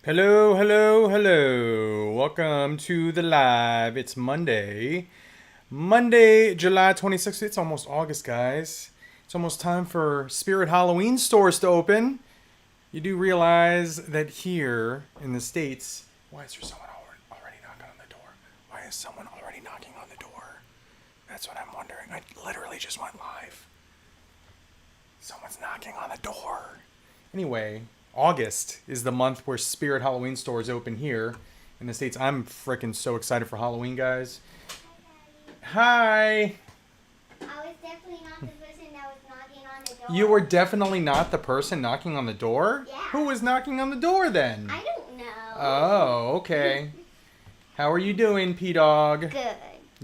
Hello, hello, hello. Welcome to the live. It's Monday. Monday, July 26th. It's almost August, guys. It's almost time for Spirit Halloween stores to open. You do realize that here in the States, why is there someone already knocking on the door? Why is someone already knocking on the door? That's what I'm wondering. I literally just went live. Someone's knocking on the door. Anyway, August is the month where Spirit Halloween stores open here in the States. I'm freaking so excited for Halloween, guys. Hi. I was definitely not the person that was knocking on the door. You were definitely not the person knocking on the door? Yeah. Who was knocking on the door then? I don't know. Oh, okay. How are you doing, P-Dog? Good.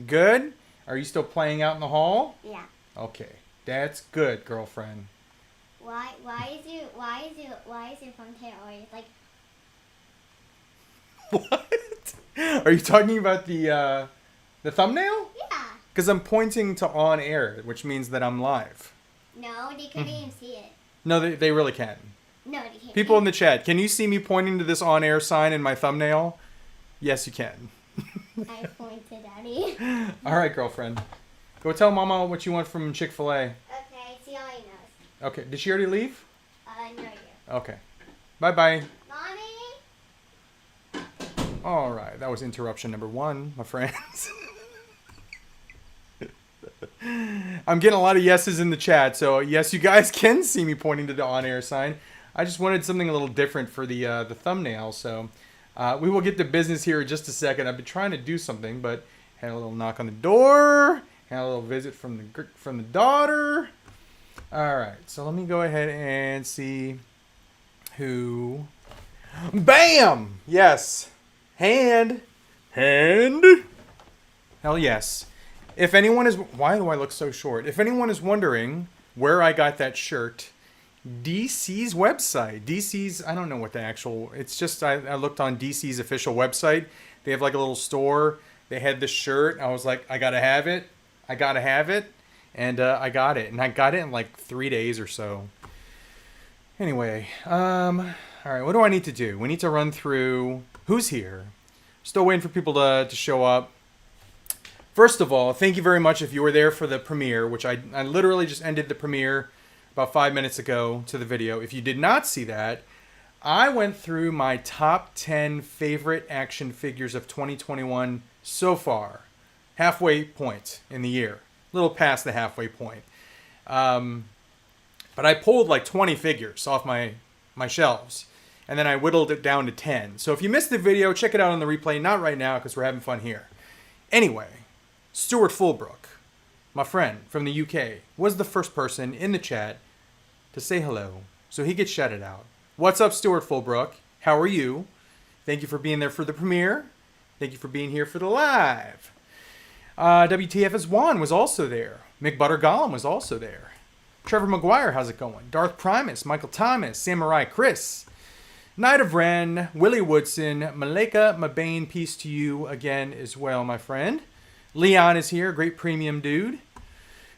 Good? Are you still playing out in the hall? Yeah. Okay. That's good, girlfriend. Why is your phone hair always like? What? Are you talking about the thumbnail? Yeah. Because I'm pointing to on air, which means that I'm live. No, they couldn't even see it. No, they really can. No, they can't. People in the chat, can you see me pointing to this on air sign in my thumbnail? Yes, you can. I point to Daddy. All right, girlfriend. Go tell Mama what you want from Chick-fil-A. Okay, see all he knows. Okay, did she already leave? No, you. Okay. Bye-bye. Mommy. All right, that was interruption number 1, my friends. I'm getting a lot of yeses in the chat, so yes, you guys can see me pointing to the on-air sign. I just wanted something a little different for the thumbnail, so we will get to business here in just a second. I've been trying to do something, but had a little knock on the door, had a little visit from the daughter. All right, so let me go ahead and see who. Bam! Yes. Hand. Hell yes. If anyone is, why do I look so short? If anyone is wondering where I got that shirt, DC's website. DC's, I don't know what the actual, it's just, I looked on DC's official website. They have like a little store. They had this shirt. I was like, I gotta have it. I gotta have it. And I got it. And I got it in like 3 days or so. Anyway, all right, what do I need to do? We need to run through who's here. Still waiting for people to show up. First of all, thank you very much if you were there for the premiere, which I literally just ended the premiere about 5 minutes ago to the video. If you did not see that, I went through my top 10 favorite action figures of 2021 so far. Halfway point in the year. A little past the halfway point. But I pulled like 20 figures off my shelves. And then I whittled it down to 10. So if you missed the video, check it out on the replay. Not right now because we're having fun here. Anyway, Stuart Fulbrook, my friend from the UK, was the first person in the chat to say hello. So he gets shouted out. What's up, Stuart Fulbrook? How are you? Thank you for being there for the premiere. Thank you for being here for the live. WTF's Juan was also there. Mick Buttergollum was also there. Trevor McGuire, how's it going? Darth Primus, Michael Thomas, Samurai Chris, Knight of Ren, Willie Woodson, Maleka Mabane, peace to you again as well, my friend. Leon is here, great premium dude.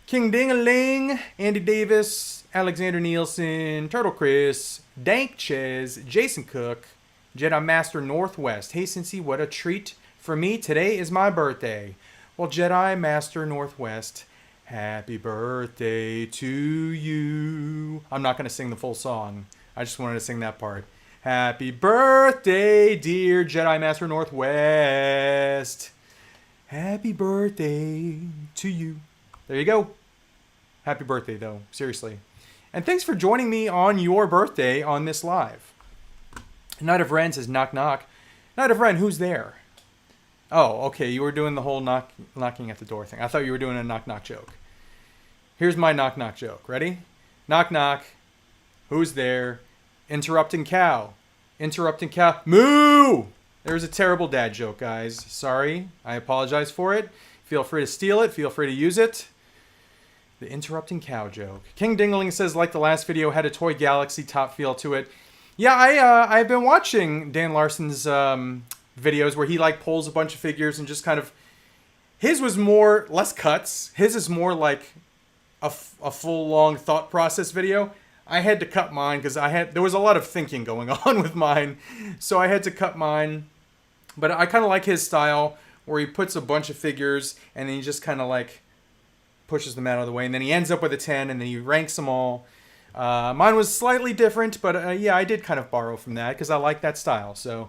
King Ding-a-ling, Andy Davis, Alexander Nielsen, Turtle Chris, Dank Ches, Jason Cook, Jedi Master Northwest. Hey, Cincy, what a treat for me. Today is my birthday. Well, Jedi Master Northwest, happy birthday to you. I'm not going to sing the full song. I just wanted to sing that part. Happy birthday, dear Jedi Master Northwest. Happy birthday to you. There you go. Happy birthday, though. Seriously. And thanks for joining me on your birthday on this live. Knight of Ren says knock knock. Knight of Ren, who's there? Oh, okay. You were doing the whole knocking at the door thing. I thought you were doing a knock knock joke. Here's my knock knock joke. Ready? Knock knock. Who's there? Interrupting cow. Interrupting cow. Moo! There's a terrible dad joke, guys. Sorry. I apologize for it. Feel free to steal it. Feel free to use it. The interrupting cow joke. King Dingling says, like the last video, had a Toy Galaxy top feel to it. Yeah, I've been watching Dan Larson's videos where he like pulls a bunch of figures and just kind of... His was less cuts. His is more like a full long thought process video. I had to cut mine because there was a lot of thinking going on with mine, so I had to cut mine. But I kind of like his style where he puts a bunch of figures and then he just kind of like pushes them out of the way, and then he ends up with a 10, and then he ranks them all. Mine was slightly different, but yeah, I did kind of borrow from that because I like that style. So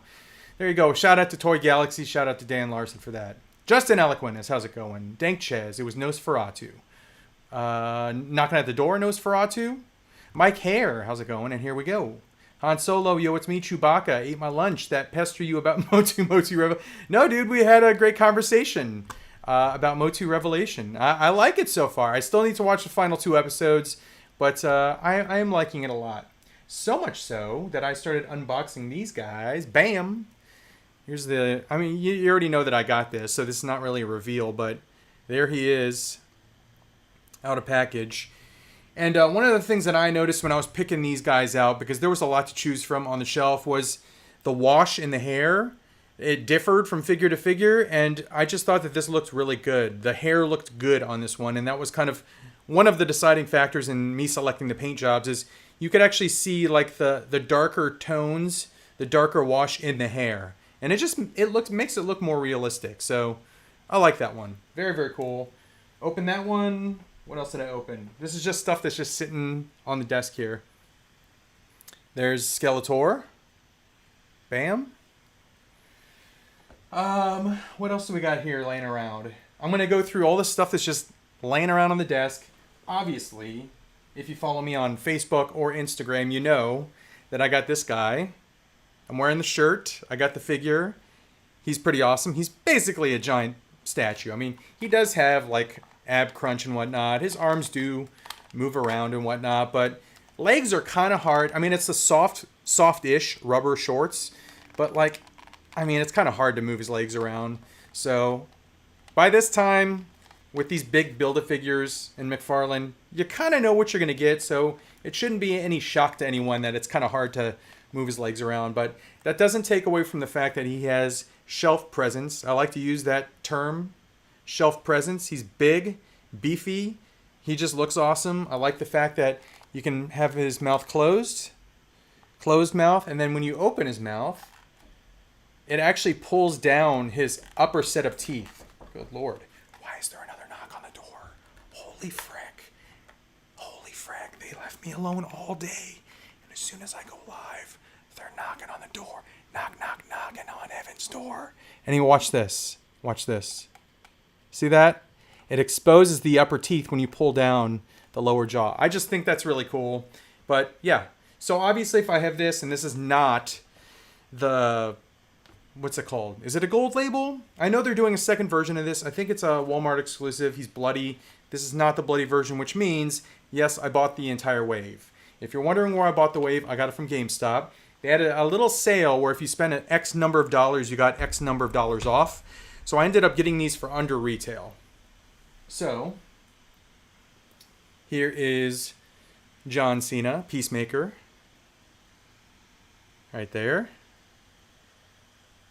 there you go. Shout out to Toy Galaxy. Shout out to Dan Larson for that. Justin Eloquent, how's it going? Dank Chez, it was Nosferatu. Knocking at the door, Nosferatu. Mike Hare, how's it going? And here we go. Han Solo, yo, it's me, Chewbacca. Ate my lunch. That pester you about MOTU Revelation. No, dude, we had a great conversation about MOTU Revelation. I like it so far. I still need to watch the final 2 episodes, but I am liking it a lot. So much so that I started unboxing these guys. Bam! Here's the... I mean, you already know that I got this, so this is not really a reveal, but there he is. Out of package. And one of the things that I noticed when I was picking these guys out, because there was a lot to choose from on the shelf, was the wash in the hair. It differed from figure to figure, and I just thought that this looked really good. The hair looked good on this one, and that was kind of one of the deciding factors in me selecting the paint jobs, is you could actually see like the darker tones, the darker wash in the hair. And makes it look more realistic. So I like that one. Very, very cool. Open that one. What else did I open? This is just stuff that's just sitting on the desk here. There's Skeletor. Bam. What else do we got here laying around? I'm going to go through all the stuff that's just laying around on the desk. Obviously, if you follow me on Facebook or Instagram, you know that I got this guy. I'm wearing the shirt. I got the figure. He's pretty awesome. He's basically a giant statue. I mean, he does have like ab crunch and whatnot. His arms do move around and whatnot, but legs are kind of hard. I mean, it's the soft-ish rubber shorts, but like, I mean, it's kind of hard to move his legs around. So by this time, with these big Build-A-Figures in McFarlane, you kind of know what you're going to get, so it shouldn't be any shock to anyone that it's kind of hard to move his legs around. But that doesn't take away from the fact that he has shelf presence. I like to use that term, shelf presence. He's big, beefy. He just looks awesome. I like the fact that you can have his mouth closed mouth, and then when you open his mouth, it actually pulls down his upper set of teeth. Good Lord. Why is there another knock on the door? Holy frick. Holy frick. They left me alone all day. And as soon as I go live, they're knocking on the door. Knock, knock, knocking on Evan's door. And you watch this. Watch this. See that? It exposes the upper teeth when you pull down the lower jaw. I just think that's really cool. But yeah. So obviously if I have this, and this is not the... What's it called? Is it a gold label? I know they're doing a second version of this. I think it's a Walmart exclusive. He's bloody. This is not the bloody version, which means, yes, I bought the entire wave. If you're wondering where I bought the wave, I got it from GameStop. They had a little sale where if you spend an X number of dollars, you got X number of dollars off. So I ended up getting these for under retail. So, here is John Cena, Peacemaker. Right there.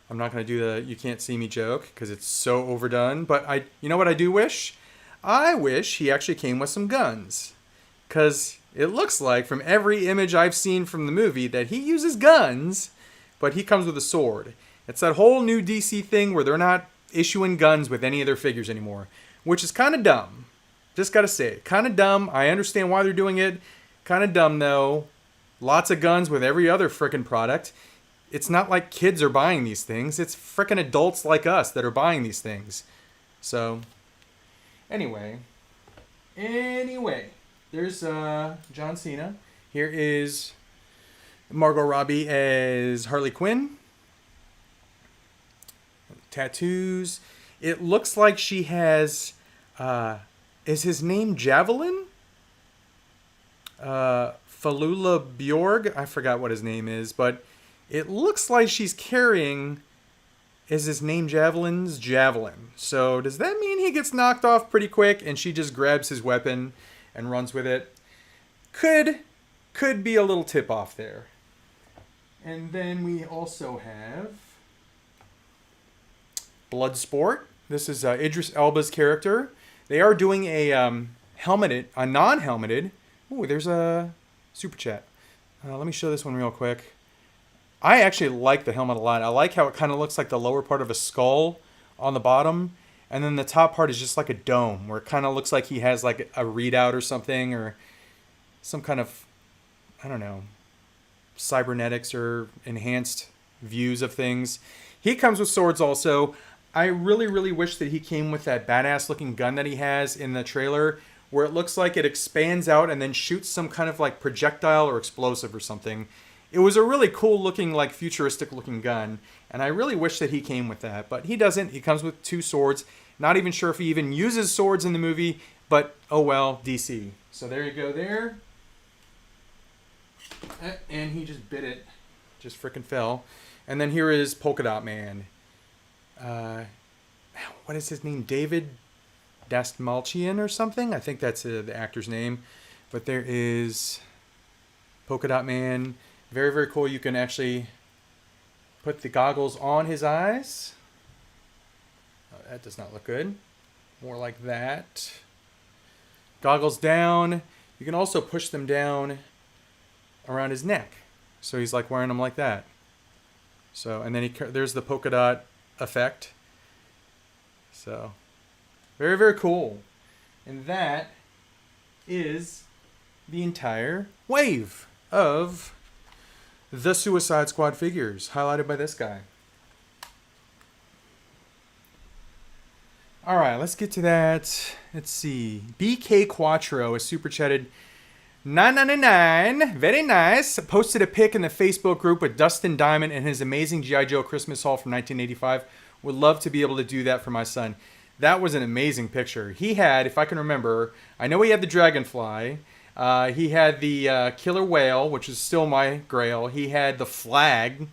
I'm not going to do the you can't see me joke because it's so overdone. But you know what I do wish? I wish he actually came with some guns. Because it looks like from every image I've seen from the movie that he uses guns, but he comes with a sword. It's that whole new DC thing where they're not issuing guns with any of their figures anymore, which is kind of dumb. Just got to say, kind of dumb. I understand why they're doing it. Kind of dumb, though. Lots of guns with every other frickin' product. It's not like kids are buying these things. It's frickin' adults like us that are buying these things. So, anyway, there's John Cena. Here is Margot Robbie as Harley Quinn. Tattoos. It looks like she has, is his name Javelin? Falula Bjorg? I forgot what his name is, but it looks like she's carrying, is his name Javelin's Javelin. So does that mean he gets knocked off pretty quick and she just grabs his weapon and runs with it? Could be a little tip off there. And then we also have Bloodsport. This is Idris Elba's character. They are doing a non-helmeted. Ooh, there's a super chat. Let me show this one real quick. I actually like the helmet a lot. I like how it kind of looks like the lower part of a skull on the bottom, and then the top part is just like a dome, where it kind of looks like he has like a readout or something, or some kind of, I don't know, cybernetics or enhanced views of things. He comes with swords also. I really, really wish that he came with that badass looking gun that he has in the trailer, where it looks like it expands out and then shoots some kind of like projectile or explosive or something. It was a really cool looking, like futuristic looking gun, and I really wish that he came with that, but he doesn't. He comes with 2 swords. Not even sure if he even uses swords in the movie, but oh well, DC. So there you go there. And he just bit it. Just frickin' fell. And then here is Polka Dot Man. What is his name? David Dastmalchian or something? I think that's the actor's name. But there is Polka Dot Man. Very, very cool. You can actually put the goggles on his eyes. Oh, that does not look good. More like that. Goggles down. You can also push them down around his neck. So he's like wearing them like that. So, and then there's the polka dot effect. So, very, very cool. And that is the entire wave of the Suicide Squad figures, highlighted by this guy. All right, let's get to that. Let's see. BK Quattro is super chatted. 999, very nice. Posted a pic in the Facebook group with Dustin Diamond and his amazing G.I. Joe Christmas haul from 1985. Would love to be able to do that for my son. That was an amazing picture. He had, if I can remember, I know he had the Dragonfly. He had the Killer Whale, which is still my grail. He had the Flag.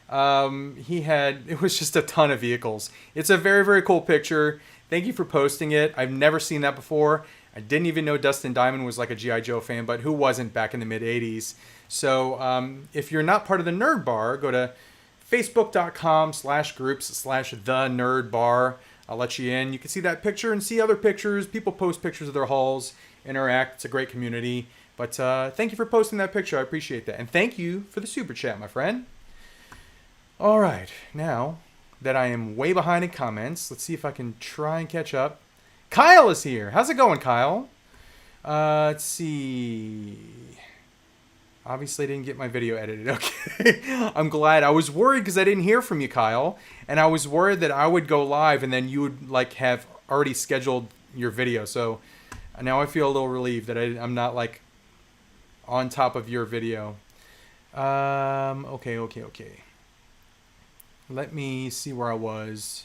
It was just a ton of vehicles. It's a very, very cool picture. Thank you for posting it. I've never seen that before. I didn't even know Dustin Diamond was like a G.I. Joe fan, but who wasn't back in the mid-'80s? So if you're not part of the Nerd Bar, go to facebook.com/groups/the-nerd-bar. I'll let you in. You can see that picture and see other pictures. People post pictures of their hauls, interact. It's a great community. But thank you for posting that picture. I appreciate that. And thank you for the super chat, my friend. All right. Now that I am way behind in comments, let's see if I can try and catch up. Kyle is here. How's it going, Kyle? Let's see. Obviously, I didn't get my video edited. Okay. I'm glad. I was worried because I didn't hear from you, Kyle. And I was worried that I would go live and then you would like have already scheduled your video. So now I feel a little relieved that I'm not like on top of your video. Okay. Let me see where I was.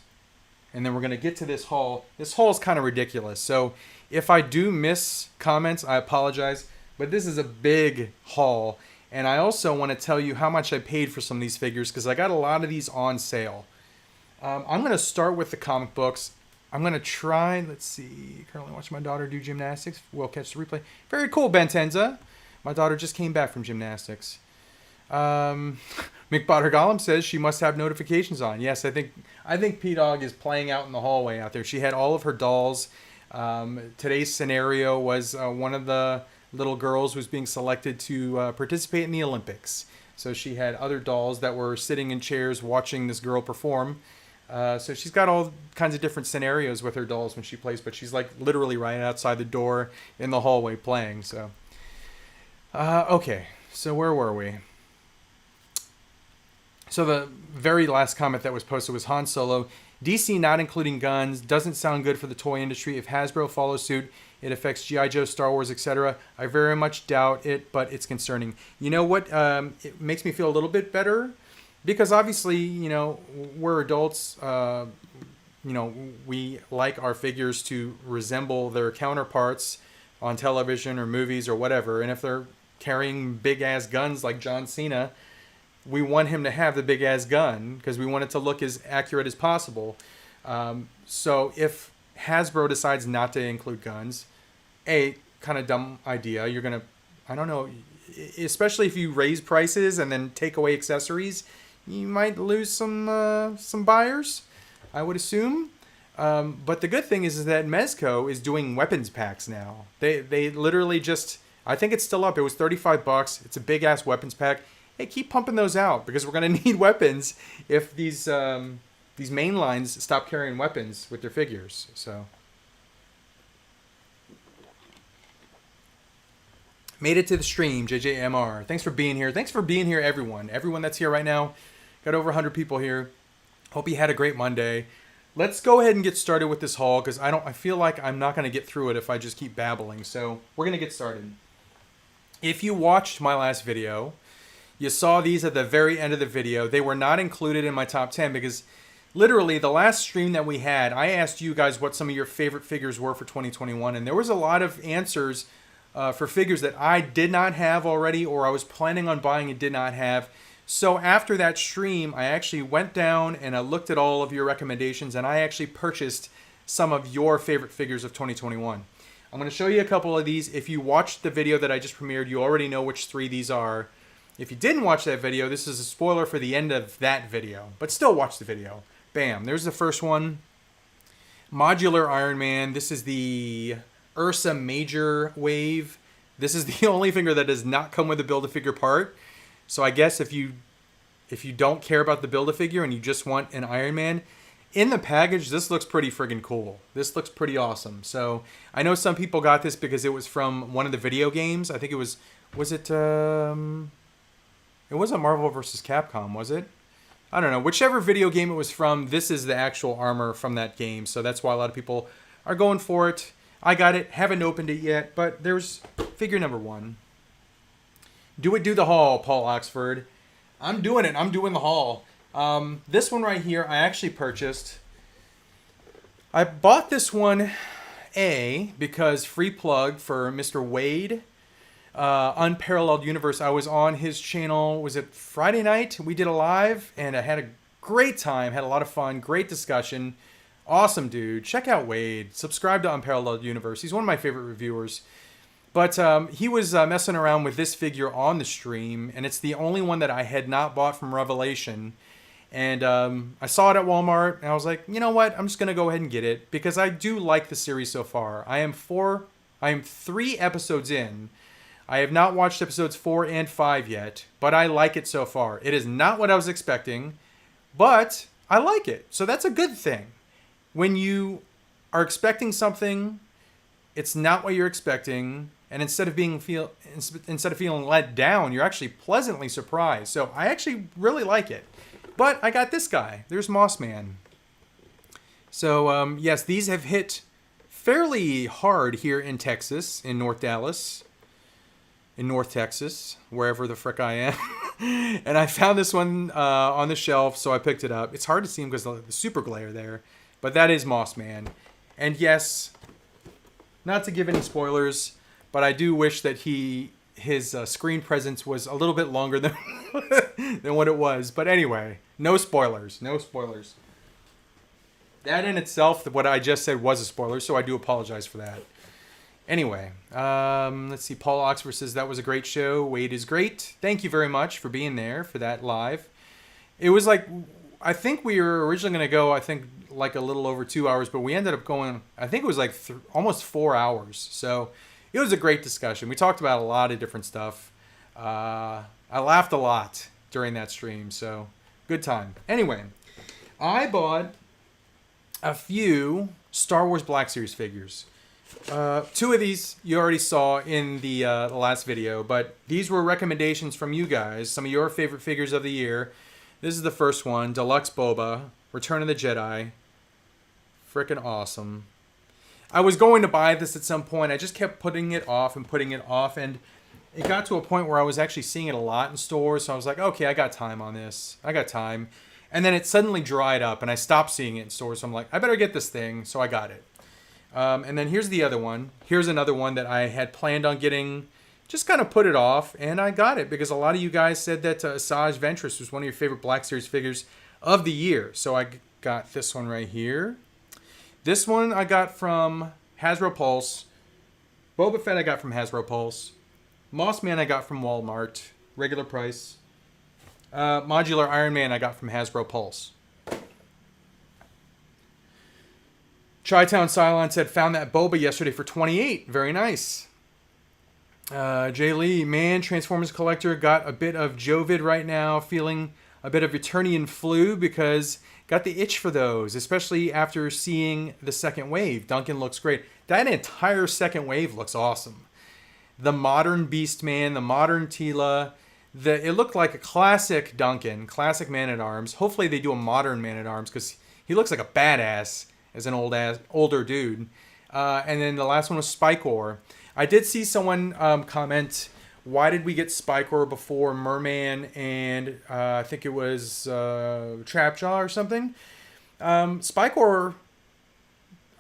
And then we're going to get to this haul. This haul is kind of ridiculous. So if I do miss comments, I apologize. But this is a big haul. And I also want to tell you how much I paid for some of these figures because I got a lot of these on sale. I'm going to start with the comic books. I'm going to try, let's see, currently watching my daughter do gymnastics. We'll catch the replay. Very cool, Ben Tenza. My daughter just came back from gymnastics. McBotter Gollum says she must have notifications on. Yes, I think P-Dog is playing out in the hallway out there. She had all of her dolls. Today's scenario was one of the little girls was being selected to participate in the Olympics. So she had other dolls that were sitting in chairs watching this girl perform. So she's got all kinds of different scenarios with her dolls when she plays, but she's like literally right outside the door in the hallway playing. So, okay. So where were we? So the very last comment that was posted was Han Solo. DC not including guns doesn't sound good for the toy industry. If Hasbro follows suit, it affects G.I. Joe, Star Wars, etc. I very much doubt it, but it's concerning. You know what? It makes me feel a little bit better because obviously, you know, we're adults. You know, we like our figures to resemble their counterparts on television or movies or whatever. And if they're carrying big-ass guns like John Cena, we want him to have the big-ass gun because we want it to look as accurate as possible. So if Hasbro decides not to include guns, kind of dumb idea. You're going to, I don't know, especially if you raise prices and then take away accessories, you might lose some buyers, I would assume. But the good thing is that Mezco is doing weapons packs now. They literally just I think it's still up. It was $35. It's a big ass weapons pack. Hey, keep pumping those out because we're gonna need weapons if these main lines stop carrying weapons with their figures. So made it to the stream, JJMR. Thanks for being here. Thanks for being here, everyone. Everyone that's here right now. Got over 100 people here. Hope you had a great Monday. Let's go ahead and get started with this haul because I feel like I'm not going to get through it if I just keep babbling. So we're going to get started. If you watched my last video, you saw these at the very end of the video. They were not included in my top 10 because literally the last stream that we had, I asked you guys what some of your favorite figures were for 2021. And there was a lot of answers for figures that I did not have already or I was planning on buying and did not have. So after that stream, I actually went down and I looked at all of your recommendations and I actually purchased some of your favorite figures of 2021. I'm going to show you a couple of these. If you watched the video that I just premiered, you already know which 3 these are. If you didn't watch that video, this is a spoiler for the end of that video, but still watch the video. Bam, there's the first one. Modular Iron Man. This is the Ursa Major Wave. This is the only figure that does not come with a Build-A-Figure part. So I guess if you don't care about the Build-A-Figure and you just want an Iron Man, in the package, this looks pretty friggin' cool. This looks pretty awesome. So I know some people got this because it was from one of the video games. I think it was it wasn't Marvel vs. Capcom, was it? I don't know. Whichever video game it was from, this is the actual armor from that game. So that's why a lot of people are going for it. I got it. Haven't opened it yet, but there's figure number 1. Do the haul, Paul Oxford. I'm doing it. I'm doing the haul. This one right here, I actually purchased. I bought this one, because free plug for Mr. Wade, Unparalleled Universe. I was on his channel, was it Friday night? We did a live, and I had a great time, had a lot of fun, great discussion. Awesome dude. Check out Wade. Subscribe to Unparalleled Universe. He's one of my favorite reviewers. But he was messing around with this figure on the stream, and it's the only one that I had not bought from Revelation. And I saw it at Walmart, and I was like, you know what? I'm just going to go ahead and get it, because I do like the series so far. I am 3 episodes in. I have not watched episodes 4 and 5 yet, but I like it so far. It is not what I was expecting, but I like it. So that's a good thing. When you are expecting something, it's not what you're expecting, and instead of feeling let down, you're actually pleasantly surprised. So I actually really like it. But I got this guy. There's Moss Man. So yes, these have hit fairly hard here in Texas, in North Dallas, in North Texas, wherever the frick I am. And I found this one on the shelf, so I picked it up. It's hard to see him because of the super glare there, but that is Moss Man. And yes, not to give any spoilers, but I do wish that his screen presence was a little bit longer than than what it was. But anyway, no spoilers. No spoilers. That in itself, what I just said was a spoiler, so I do apologize for that. Anyway, let's see. Paul Oxford says, that was a great show. Wade is great. Thank you very much for being there for that live. It was like, I think we were originally going to go, like a little over 2 hours, but we ended up going, I think it was like almost 4 hours. So it was a great discussion. We talked about a lot of different stuff. I laughed a lot during that stream, so good time. Anyway, I bought a few Star Wars Black Series figures. 2 of these you already saw in the last video, but these were recommendations from you guys, some of your favorite figures of the year. This is the first one, Deluxe Boba, Return of the Jedi. Freaking awesome. I was going to buy this at some point. I just kept putting it off, and it got to a point where I was actually seeing it a lot in stores, so I was like, okay, I got time on this. I got time. And then it suddenly dried up, and I stopped seeing it in stores, so I'm like, I better get this thing, so I got it. And then here's the other one. Here's another one that I had planned on getting, just kind of put it off, and I got it, because a lot of you guys said that Asajj Ventress was one of your favorite Black Series figures of the year. So I got this one right here. This one I got from Hasbro Pulse. Boba Fett I got from Hasbro Pulse. Moss Man I got from Walmart. Regular price. Modular Iron Man I got from Hasbro Pulse. Chi-Town Cylon said, found that Boba yesterday for $28. Very nice. Jay Lee, man, Transformers collector, got a bit of Jovid right now, feeling a bit of Eternian flu because got the itch for those, especially after seeing the second wave. Duncan looks great. That entire second wave looks awesome. The modern Beastman, the modern Tila, it looked like a classic Duncan, classic Man-at-Arms. Hopefully they do a modern Man-at-Arms because he looks like a badass as an older dude. And then the last one was Spikor. I did see someone comment, why did we get Spikor before Merman and I think it was Trapjaw or something? Spikor,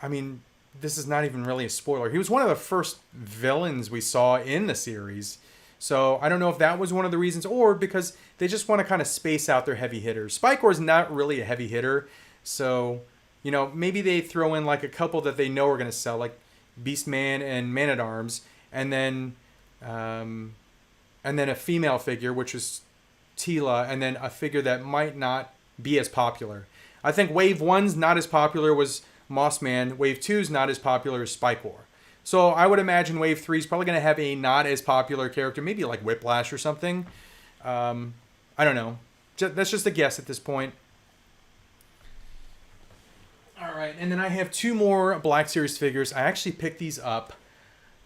I mean, this is not even really a spoiler. He was one of the first villains we saw in the series. So I don't know if that was one of the reasons or because they just want to kind of space out their heavy hitters. Spikor is not really a heavy hitter. So, you know, maybe they throw in like a couple that they know are going to sell, like Beastman and Man-at-Arms, and then a female figure, which is Tila, and then a figure that might not be as popular. I think Wave 1's not as popular was Mossman. Wave 2's not as popular as Spikor. So I would imagine Wave 3 is probably going to have a not as popular character, maybe like Whiplash or something. I don't know. That's just a guess at this point. All right, and then I have two more Black Series figures. I actually picked these up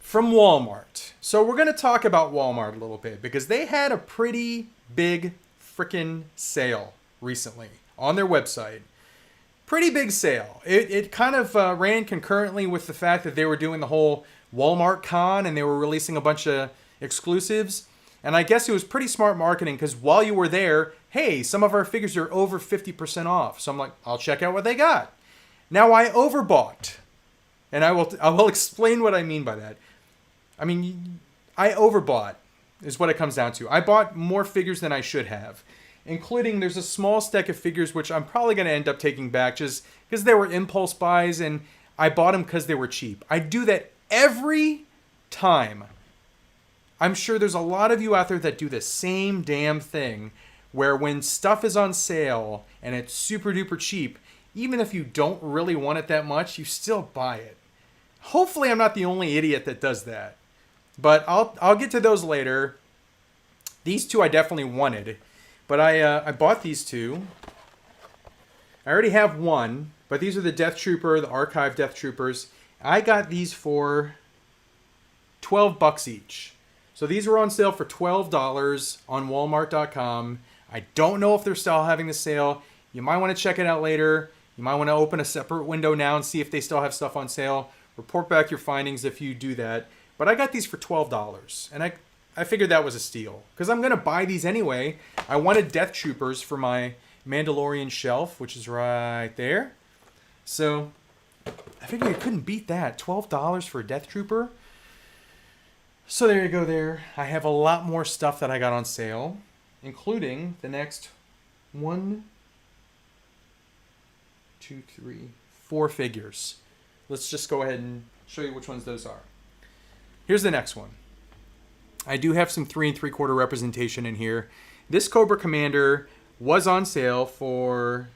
from Walmart. So we're going to talk about Walmart a little bit because they had a pretty big freaking sale recently on their website. Pretty big sale. It kind of ran concurrently with the fact that they were doing the whole Walmart Con and they were releasing a bunch of exclusives. And I guess it was pretty smart marketing because while you were there, hey, some of our figures are over 50% off. So I'm like, I'll check out what they got. Now I overbought. And I will explain what I mean by that. I mean, I overbought is what it comes down to. I bought more figures than I should have. Including there's a small stack of figures which I'm probably going to end up taking back just because they were impulse buys and I bought them because they were cheap. I do that every time. I'm sure there's a lot of you out there that do the same damn thing where when stuff is on sale and it's super duper cheap, even if you don't really want it that much, you still buy it. Hopefully I'm not the only idiot that does that. But I'll get to those later. These two I definitely wanted. But I bought these two. I already have one, but these are the Death Trooper, the Archive Death Troopers. I got these for $12 each. So these were on sale for $12 on Walmart.com. I don't know if they're still having the sale. You might want to check it out later. You might want to open a separate window now and see if they still have stuff on sale. Report back your findings if you do that. But I got these for $12, and I figured that was a steal because I'm going to buy these anyway. I wanted Death Troopers for my Mandalorian shelf, which is right there. So I figured you couldn't beat that. $12 for a Death Trooper. So there you go there. I have a lot more stuff that I got on sale, including the next 1, 2, 3, 4 figures. Let's just go ahead and show you which ones those are. Here's the next one. I do have some 3 3/4 representation in here. This Cobra Commander was on sale for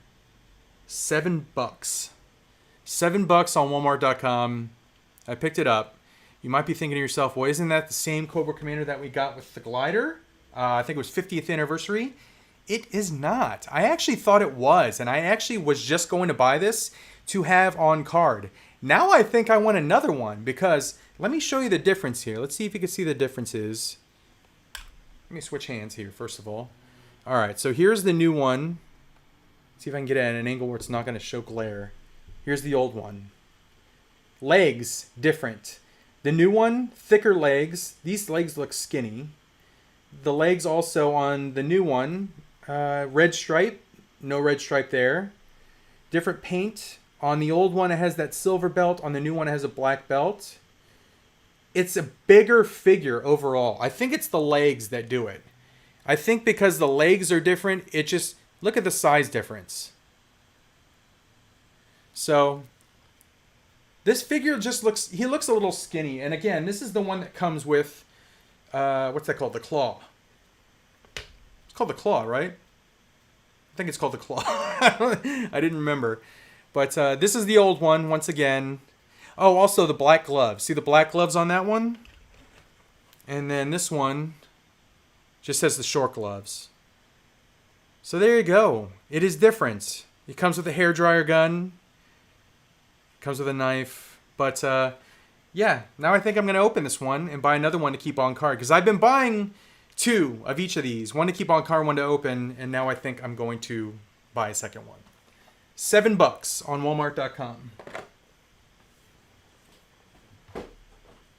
$7. $7 on Walmart.com. I picked it up. You might be thinking to yourself, well, isn't that the same Cobra Commander that we got with the glider? I think it was 50th anniversary. It is not. I actually thought it was, and I actually was just going to buy this to have on card. Now I think I want another one because let me show you the difference here. Let's see if you can see the differences. Let me switch hands here, first of all. All right, so here's the new one. See if I can get it at an angle where it's not going to show glare. Here's the old one. Legs, different. The new one, thicker legs. These legs look skinny. The legs also on the new one, red stripe. No red stripe there. Different paint. On the old one, it has that silver belt. On the new one, it has a black belt. It's a bigger figure overall. I think it's the legs that do it. I think because the legs are different, it just... Look at the size difference. So... This figure just looks... He looks a little skinny. And again, this is the one that comes with... what's that called? The claw. It's called the claw, right? I think it's called the claw. I didn't remember. But this is the old one, once again. Oh, also the black gloves. See the black gloves on that one? And then this one just has the short gloves. So there you go. It is different. It comes with a hairdryer gun. It comes with a knife. But yeah, now I think I'm going to open this one and buy another one to keep on card. Because I've been buying 2 of each of these. One to keep on card, one to open. And now I think I'm going to buy a second one. $7 on Walmart.com.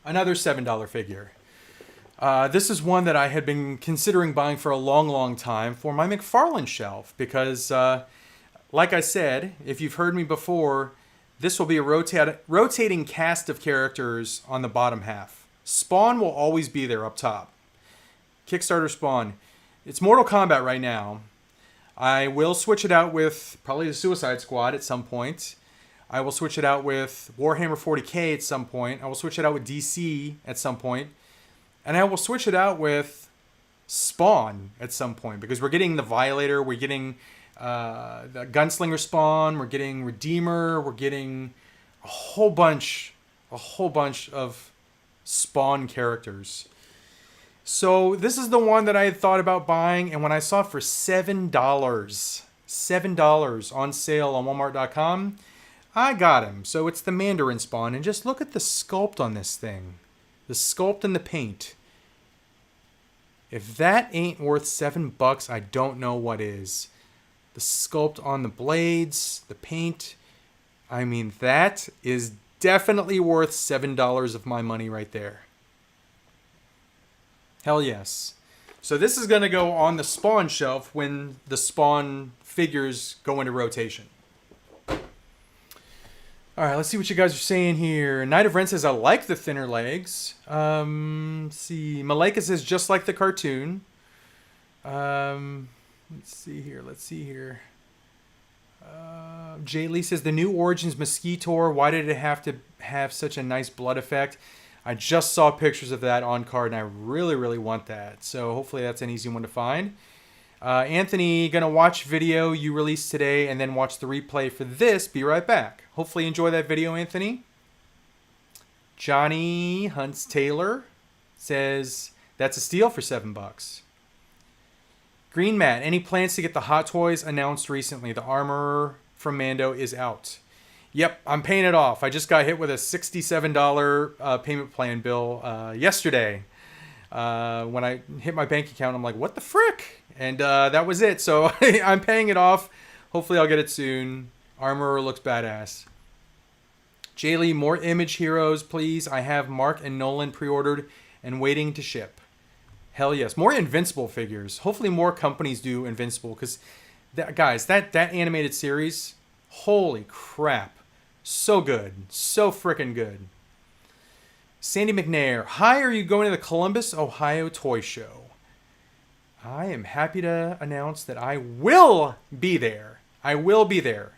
Another $7 figure. This is one that I had been considering buying for a long, long time for my McFarlane shelf. Because, like I said, if you've heard me before, this will be a rotating cast of characters on the bottom half. Spawn will always be there up top. Kickstarter Spawn. It's Mortal Kombat right now. I will switch it out with probably the Suicide Squad at some point. I will switch it out with Warhammer 40k at some point. I will switch it out with DC at some point. And I will switch it out with Spawn at some point. Because we're getting the Violator. We're getting the Gunslinger Spawn. We're getting Redeemer. We're getting a whole bunch of Spawn characters. So this is the one that I had thought about buying. And when I saw it for $7 on sale on Walmart.com, I got him. So it's the Mandarin Spawn. And just look at the sculpt on this thing. The sculpt and the paint. If that ain't worth $7, I don't know what is. The sculpt on the blades, the paint. I mean, that is definitely worth $7 of my money right there. Hell yes. So this is going to go on the Spawn shelf when the Spawn figures go into rotation. All right, let's see what you guys are saying here. Knight of Ren says, I like the thinner legs. Let's see. Malika says, just like the cartoon. Let's see here. Jay Lee says, the new Origins Mosquitor. Why did it have to have such a nice blood effect? I just saw pictures of that on card, and I really, really want that. So hopefully that's an easy one to find. Anthony, gonna watch video you released today and then watch the replay for this. Be right back. Hopefully enjoy that video, Anthony. Johnny Hunts Taylor says that's a steal for $7. Green Matt, any plans to get the Hot Toys announced recently? The armor from Mando is out. Yep, I'm paying it off. I just got hit with a $67 payment plan bill yesterday. When I hit my bank account, I'm like, what the frick? And that was it. So I'm paying it off. Hopefully I'll get it soon. Armor looks badass. Jaylee, more Image Heroes, please. I have Mark and Nolan pre-ordered and waiting to ship. Hell yes. More Invincible figures. Hopefully more companies do Invincible. Because, guys, that animated series, holy crap. So good. So freaking good. Sandy McNair. Hi, are you going to the Columbus, Ohio Toy Show? I am happy to announce that I will be there. I will be there.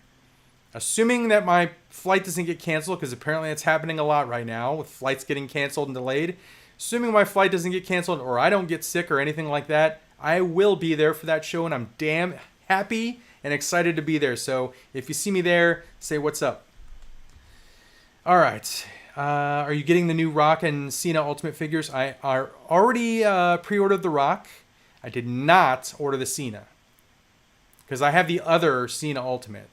Assuming that my flight doesn't get canceled, because apparently it's happening a lot right now with flights getting canceled and delayed. Assuming my flight doesn't get canceled or I don't get sick or anything like that, I will be there for that show, and I'm damn happy and excited to be there. So if you see me there, say what's up. All right. Are you getting the new Rock and Cena Ultimate figures? I already pre-ordered the Rock. I did not order the Cena because I have the other Cena Ultimate.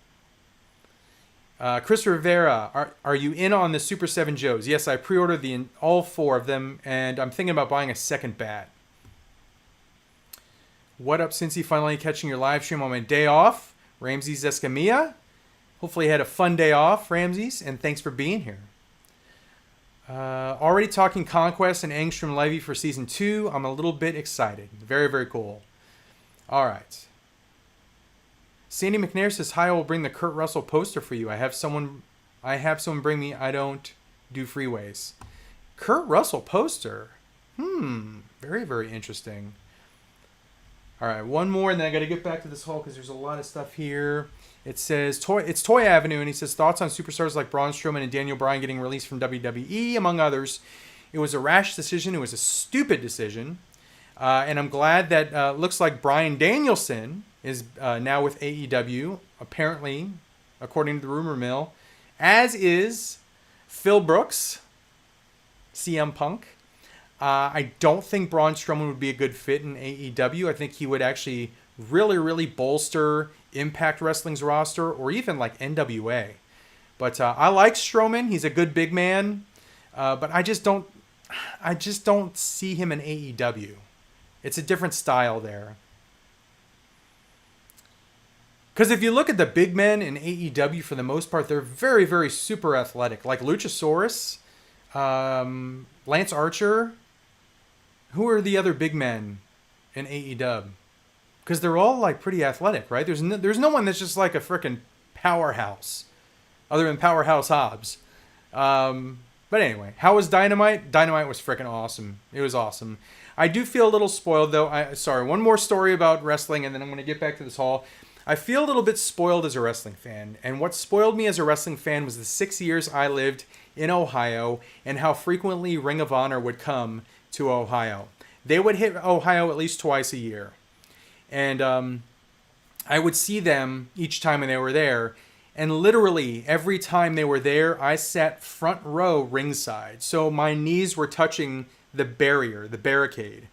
Chris Rivera, are you in on the Super 7 Joes? Yes, I pre-ordered all 4 of them, and I'm thinking about buying a second bat. What up, Cincy? Finally catching your live stream on my day off. Ramses Escamilla. Hopefully you had a fun day off, Ramses, and thanks for being here. Already talking Conquest and Angstrom Levy for Season 2. I'm a little bit excited. Very, very cool. All right. Sandy McNair says, hi, I will bring the Kurt Russell poster for you. I have someone bring me, I don't do freeways. Kurt Russell poster. Very, very interesting. All right, one more, and then I got to get back to this haul because there's a lot of stuff here. It says, it's Toy Avenue, and he says, thoughts on superstars like Braun Strowman and Daniel Bryan getting released from WWE, among others. It was a rash decision. It was a stupid decision. And I'm glad that looks like Bryan Danielson is now with AEW, apparently, according to the rumor mill, as is Phil Brooks, CM Punk. I don't think Braun Strowman would be a good fit in AEW. I think he would actually really, really bolster Impact Wrestling's roster, or even like NWA. But I like Strowman. He's a good big man. But I just don't see him in AEW. It's a different style there. Because if you look at the big men in AEW, for the most part, they're very, very super athletic. Like Luchasaurus, Lance Archer. Who are the other big men in AEW? Because they're all like pretty athletic, right? There's no one that's just like a freaking powerhouse, other than Powerhouse Hobbs. But anyway, how was Dynamite? Dynamite was freaking awesome. It was awesome. I do feel a little spoiled though. Sorry, one more story about wrestling, and then I'm going to get back to this haul. I feel a little bit spoiled as a wrestling fan, and what spoiled me as a wrestling fan was the 6 years I lived in Ohio and how frequently Ring of Honor would come to Ohio. They would hit Ohio at least twice a year. And I would see them each time when they were there. And literally every time they were there, I sat front row ringside. So my knees were touching the barrier, the barricade.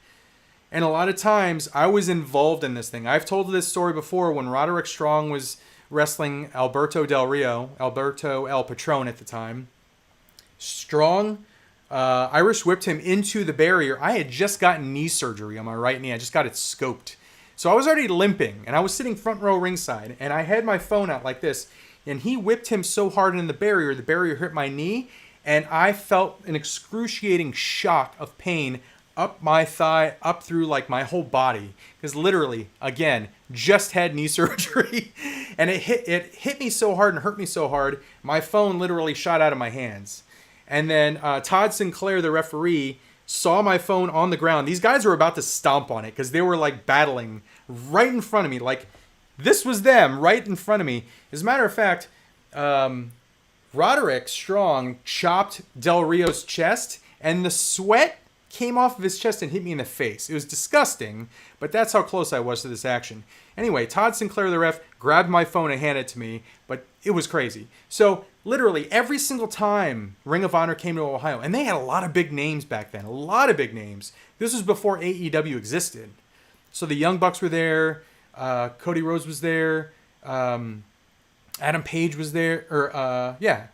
And a lot of times I was involved in this thing. I've told this story before when Roderick Strong was wrestling Alberto Del Rio, Alberto El Patron at the time. Strong Irish whipped him into the barrier. I had just gotten knee surgery on my right knee. I just got it scoped. So I was already limping, and I was sitting front row ringside, and I had my phone out like this, and he whipped him so hard in the barrier hit my knee, and I felt an excruciating shock of pain up my thigh, up through like my whole body. Because literally, again, just had knee surgery, and it hit me so hard and hurt me so hard, my phone literally shot out of my hands. And then Todd Sinclair, the referee, saw my phone on the ground. These guys were about to stomp on it because they were like battling right in front of me. Like this was them right in front of me. As a matter of fact, Roderick Strong chopped Del Rio's chest, and the sweat came off of his chest and hit me in the face. It was disgusting, but that's how close I was to this action. Anyway, Todd Sinclair, the ref, grabbed my phone and handed it to me, but it was crazy. So literally every single time Ring of Honor came to Ohio, and they had a lot of big names back then, a lot of big names. This was before AEW existed. So the Young Bucks were there, Cody Rhodes was there, Adam Page was there,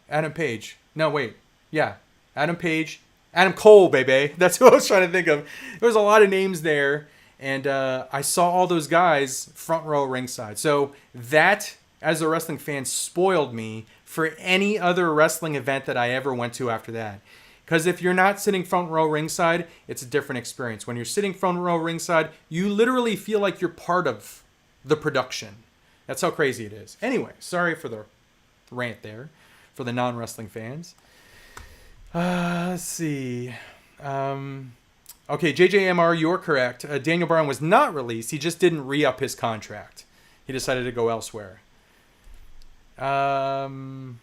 Adam Page. No, wait. Yeah, Adam Page. Adam Cole, baby. That's who I was trying to think of. There was a lot of names there, and I saw all those guys front row ringside. So that, as a wrestling fan, spoiled me for any other wrestling event that I ever went to after that. Because if you're not sitting front row ringside, it's a different experience. When you're sitting front row ringside, you literally feel like you're part of the production. That's how crazy it is. Anyway, sorry for the rant there for the non-wrestling fans. Let's see. Okay, JJMR, you're correct. Daniel Bryan was not released. He just didn't re-up his contract. He decided to go elsewhere. Okay.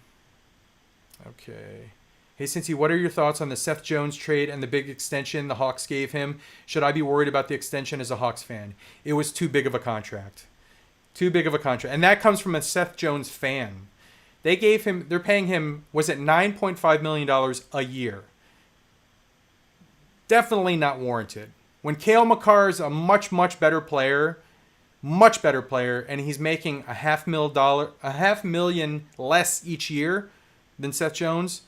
Hey, Cincy, what are your thoughts on the Seth Jones trade and the big extension the Hawks gave him? Should I be worried about the extension as a Hawks fan? It was too big of a contract. Too big of a contract. And that comes from a Seth Jones fan. They're paying him, was it $9.5 million a year? Definitely not warranted. When Cale Makar is a much, much better player, and he's making $500,000 less each year than Seth Jones,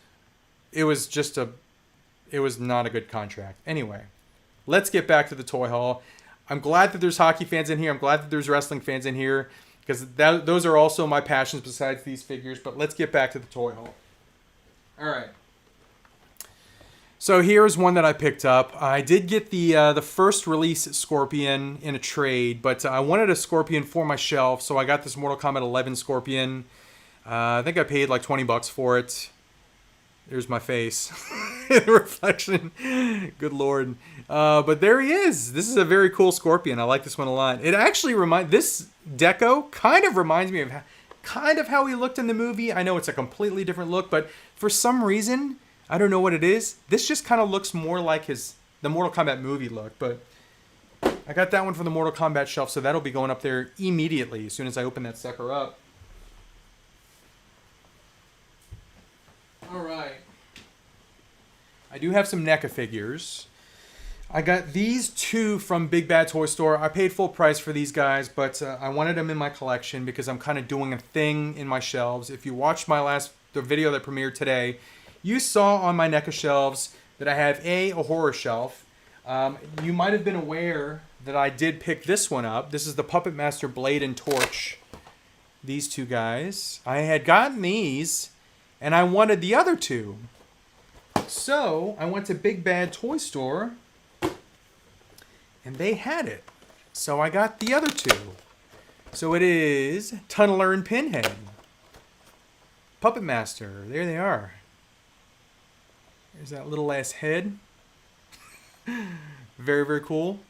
it was not a good contract. Anyway, let's get back to the toy haul. I'm glad that there's hockey fans in here. I'm glad that there's wrestling fans in here, because those are also my passions besides these figures. But let's get back to the toy haul. All right. So here's one that I picked up. I did get the first release Scorpion in a trade, but I wanted a Scorpion for my shelf, so I got this Mortal Kombat 11 Scorpion. I think I paid like $20 for it. There's my face. Reflection. Good Lord. But there he is. This is a very cool Scorpion. I like this one a lot. It actually this deco kind of reminds me of how he looked in the movie. I know it's a completely different look, but for some reason, I don't know what it is, this just kind of looks more like the Mortal Kombat movie look. But I got that one from the Mortal Kombat shelf, so that'll be going up there immediately as soon as I open that sucker up. All right. I do have some NECA figures. I got these two from Big Bad Toy Store. I paid full price for these guys, but I wanted them in my collection because I'm kind of doing a thing in my shelves. If you watched the video that premiered today, you saw on my NECA shelves that I have a horror shelf. You might have been aware that I did pick this one up. This is the Puppet Master Blade and Torch. These two guys. I had gotten these, and I wanted the other two. So I went to Big Bad Toy Store, and they had it. So I got the other two. So it is Tunneler and Pinhead. Puppet Master. There they are. There's that little ass head. Very, very cool.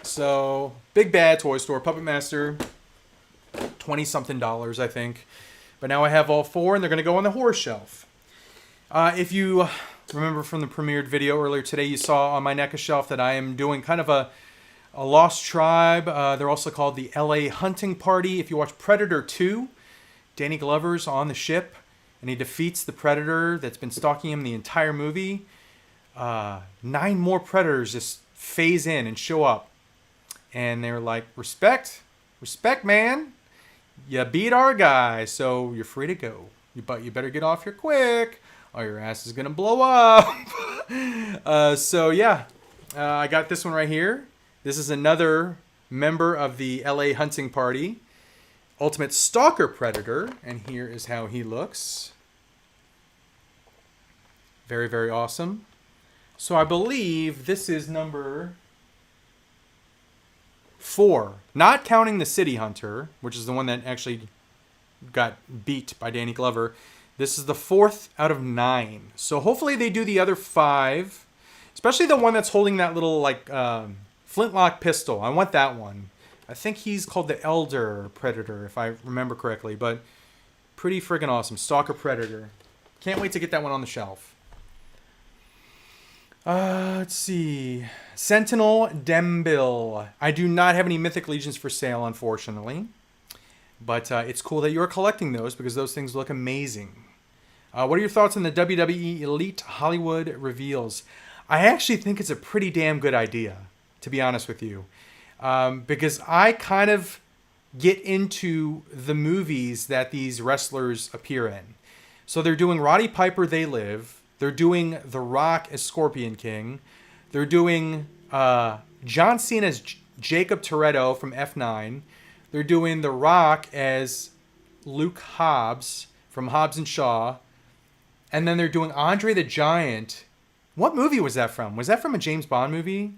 So, Big Bad Toy Store, Puppet Master. 20-something dollars, I think. But now I have all four, and they're going to go on the horror shelf. If you remember from the premiered video earlier today, you saw on my NECA shelf that I am doing kind of a Lost Tribe. They're also called the LA Hunting Party. If you watch Predator 2, Danny Glover's on the ship, and he defeats the Predator that's been stalking him the entire movie. 9 more Predators just phase in and show up. And they're like, respect, man. You beat our guy, so you're free to go. But you better get off here quick, or your ass is going to blow up. So, yeah, I got this one right here. This is another member of the LA Hunting Party, Ultimate Stalker Predator. And here is how he looks. Very, very awesome. So I believe this is number 4. Not counting the City Hunter, which is the one that actually got beat by Danny Glover. This is the 4th out of 9. So hopefully they do the other 5. Especially the one that's holding that little like flintlock pistol. I want that one. I think he's called the Elder Predator, if I remember correctly. But pretty friggin' awesome. Stalker Predator. Can't wait to get that one on the shelf. Let's see. Sentinel Dembil. I do not have any Mythic Legions for sale, unfortunately. But it's cool that you're collecting those because those things look amazing. What are your thoughts on the WWE Elite Hollywood reveals? I actually think it's a pretty damn good idea, to be honest with you. Because I kind of get into the movies that these wrestlers appear in. So they're doing Roddy Piper, They Live. They're doing The Rock as Scorpion King. They're doing John Cena as Jacob Toretto from F9. They're doing The Rock as Luke Hobbs from Hobbs and Shaw. And then they're doing Andre the Giant. What movie was that from? Was that from a James Bond movie?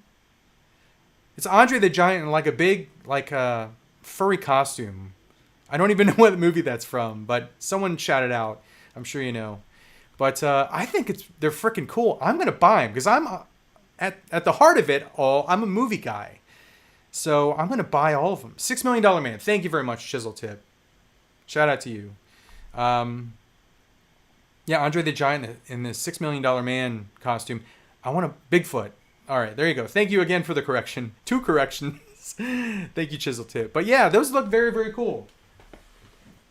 It's Andre the Giant in like a big, like furry costume. I don't even know what movie that's from, but someone shouted out. I'm sure you know. But I think they're freaking cool. I'm going to buy them because I'm at the heart of it all. I'm a movie guy. So I'm going to buy all of them. $6 Million Man. Thank you very much, Chisel Tip. Shout out to you. Yeah, Andre the Giant in the $6 Million Man costume. I want a Bigfoot. All right, there you go. Thank you again for the correction. 2 corrections. Thank you, Chisel Tip. But yeah, those look very, very cool.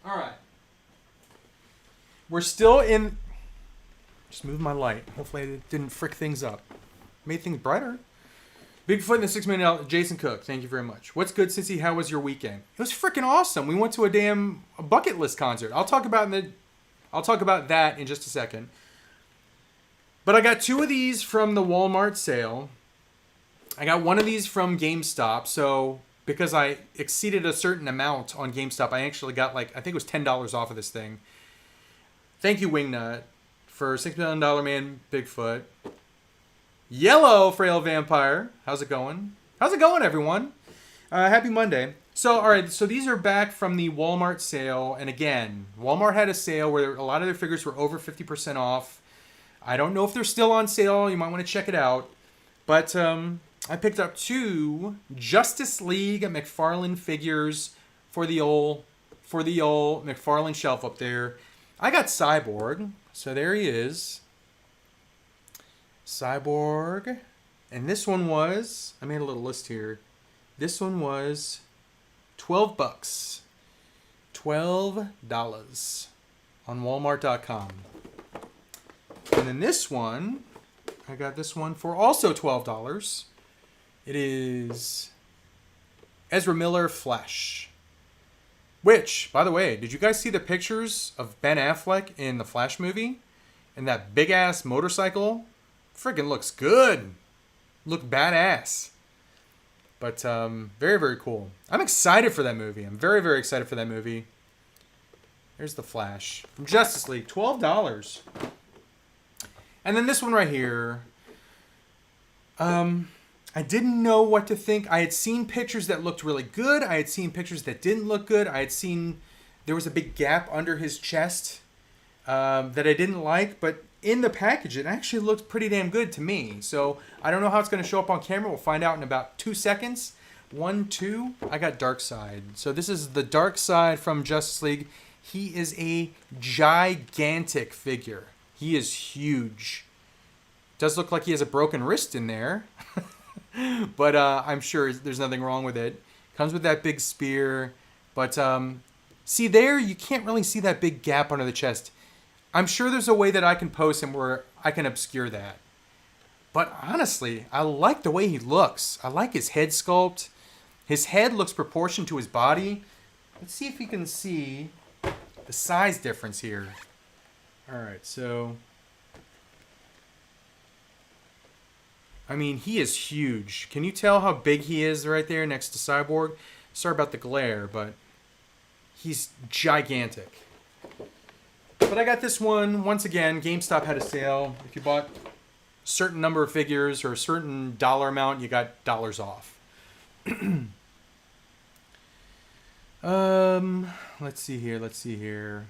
All right. We're still in... Just move my light. Hopefully it didn't frick things up. Made things brighter. Bigfoot in the $6 Million... Jason Cook, thank you very much. What's good, Sissy? How was your weekend? It was freaking awesome. We went to a bucket list concert. I'll talk about that in just a second. But I got 2 of these from the Walmart sale. I got 1 of these from GameStop. So because I exceeded a certain amount on GameStop, I actually got I think it was $10 off of this thing. Thank you, Wingnut, for $6 Million Man Bigfoot. Yellow Frail Vampire. How's it going? How's it going, everyone? Happy Monday. So, all right, so these are back from the Walmart sale. And again, Walmart had a sale where a lot of their figures were over 50% off. I don't know if they're still on sale. You might want to check it out. But I picked up 2 Justice League McFarlane figures for the old McFarlane shelf up there. I got Cyborg. So there he is. Cyborg. And this one was, I made a little list here. This one was $12. $12 on Walmart.com. And then this one I got this one for also $12. It is Ezra Miller Flash. Which, by the way, did you guys see the pictures of Ben Affleck in the Flash movie? And that big-ass motorcycle? Freaking looks good. Look badass. But very, very cool. I'm excited for that movie. I'm very, very excited for that movie. There's the Flash from Justice League. $12. And then this one right here. I didn't know what to think. I had seen pictures that looked really good. I had seen pictures that didn't look good. I had seen there was a big gap under his chest that I didn't like. But in the package, it actually looked pretty damn good to me. So I don't know how it's going to show up on camera. We'll find out in about 2 seconds. 1, 2. I got Darkseid. So this is the Darkseid from Justice League. He is a gigantic figure. He is huge. Does look like he has a broken wrist in there. But I'm sure there's nothing wrong with it. Comes with that big spear. But see there, you can't really see that big gap under the chest. I'm sure there's a way that I can post him where I can obscure that. But honestly, I like the way he looks. I like his head sculpt. His head looks proportioned to his body. Let's see if you can see the size difference here. Alright, so I mean, he is huge. Can you tell how big he is right there next to Cyborg? Sorry about the glare, but he's gigantic. But I got this one. Once again, GameStop had a sale. If you bought a certain number of figures or a certain dollar amount, you got dollars off. Let's see here.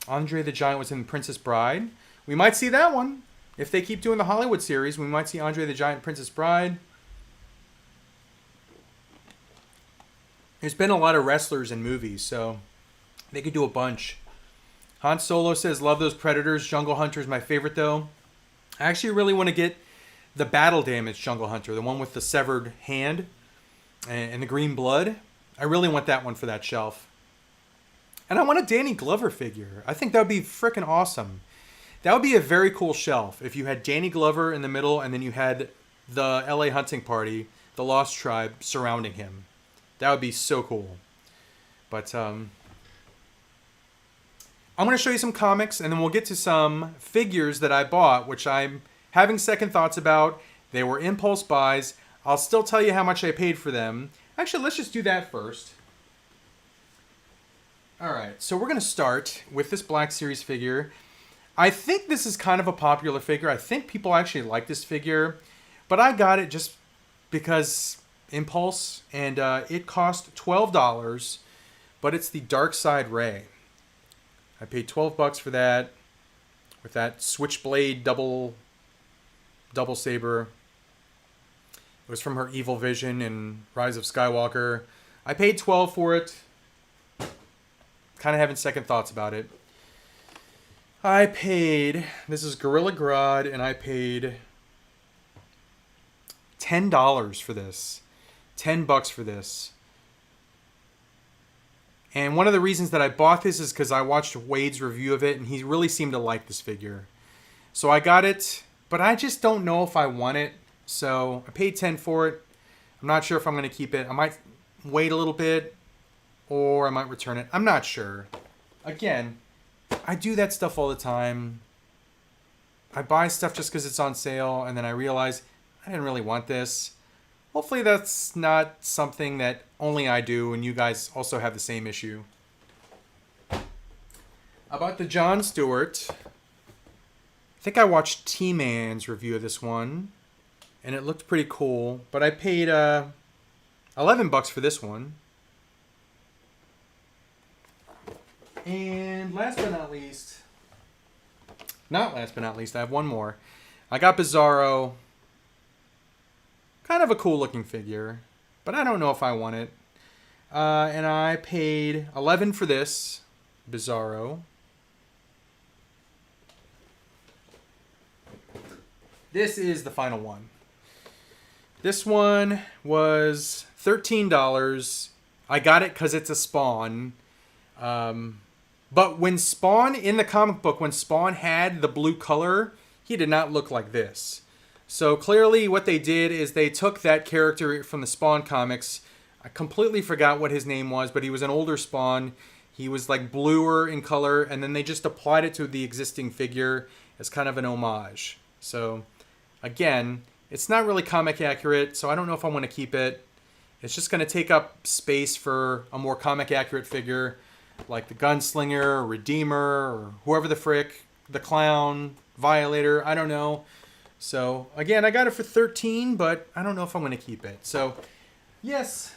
Andre the Giant was in Princess Bride. We might see that one. If they keep doing the Hollywood series, we might see Andre the Giant, Princess Bride. There's been a lot of wrestlers in movies, so they could do a bunch. Han Solo says, love those Predators. Jungle Hunter is my favorite, though. I actually really want to get the battle damage Jungle Hunter, the one with the severed hand and the green blood. I really want that one for that shelf. And I want a Danny Glover figure. I think that would be freaking awesome. That would be a very cool shelf if you had Danny Glover in the middle and then you had the LA Hunting Party, the Lost Tribe, surrounding him. That would be so cool. But I'm going to show you some comics and then we'll get to some figures that I bought, which I'm having second thoughts about. They were impulse buys. I'll still tell you how much I paid for them. Actually, let's just do that first. Alright, so we're going to start with this Black Series figure. I think this is kind of a popular figure. I think people actually like this figure. But I got it just because impulse. And it cost $12. But it's the Darkseid Ray. I paid $12 for that. With that switchblade double saber. It was from her Evil Vision in Rise of Skywalker. I paid $12 for it. Kind of having second thoughts about it. I paid, this is Gorilla Grodd, and I paid $10 for this. $10 for this. And one of the reasons that I bought this is because I watched Wade's review of it, and he really seemed to like this figure. So I got it, but I just don't know if I want it. So I paid $10 for it. I'm not sure if I'm going to keep it. I might wait a little bit, or I might return it. I'm not sure. Again, I do that stuff all the time. I buy stuff just because it's on sale, and then I realize I didn't really want this. Hopefully that's not something that only I do, and you guys also have the same issue. About the Jon Stewart, I think I watched T-Man's review of this one, and it looked pretty cool, but I paid $11 for this one. And last but not least, I have one more. I got Bizarro. Kind of a cool looking figure, but I don't know if I want it. And I paid $11 for this Bizarro. This is the final one. This one was $13. I got it because it's a Spawn. But when Spawn, in the comic book, when Spawn had the blue color, he did not look like this. So clearly what they did is they took that character from the Spawn comics. I completely forgot what his name was, but he was an older Spawn. He was like bluer in color, and then they just applied it to the existing figure as kind of an homage. So again, it's not really comic accurate, so I don't know if I want to keep it. It's just going to take up space for a more comic accurate figure like the Gunslinger or Redeemer or whoever the frick, the Clown, Violator, I don't know. So again, I got it for $13, but I don't know if I'm going to keep it. So yes,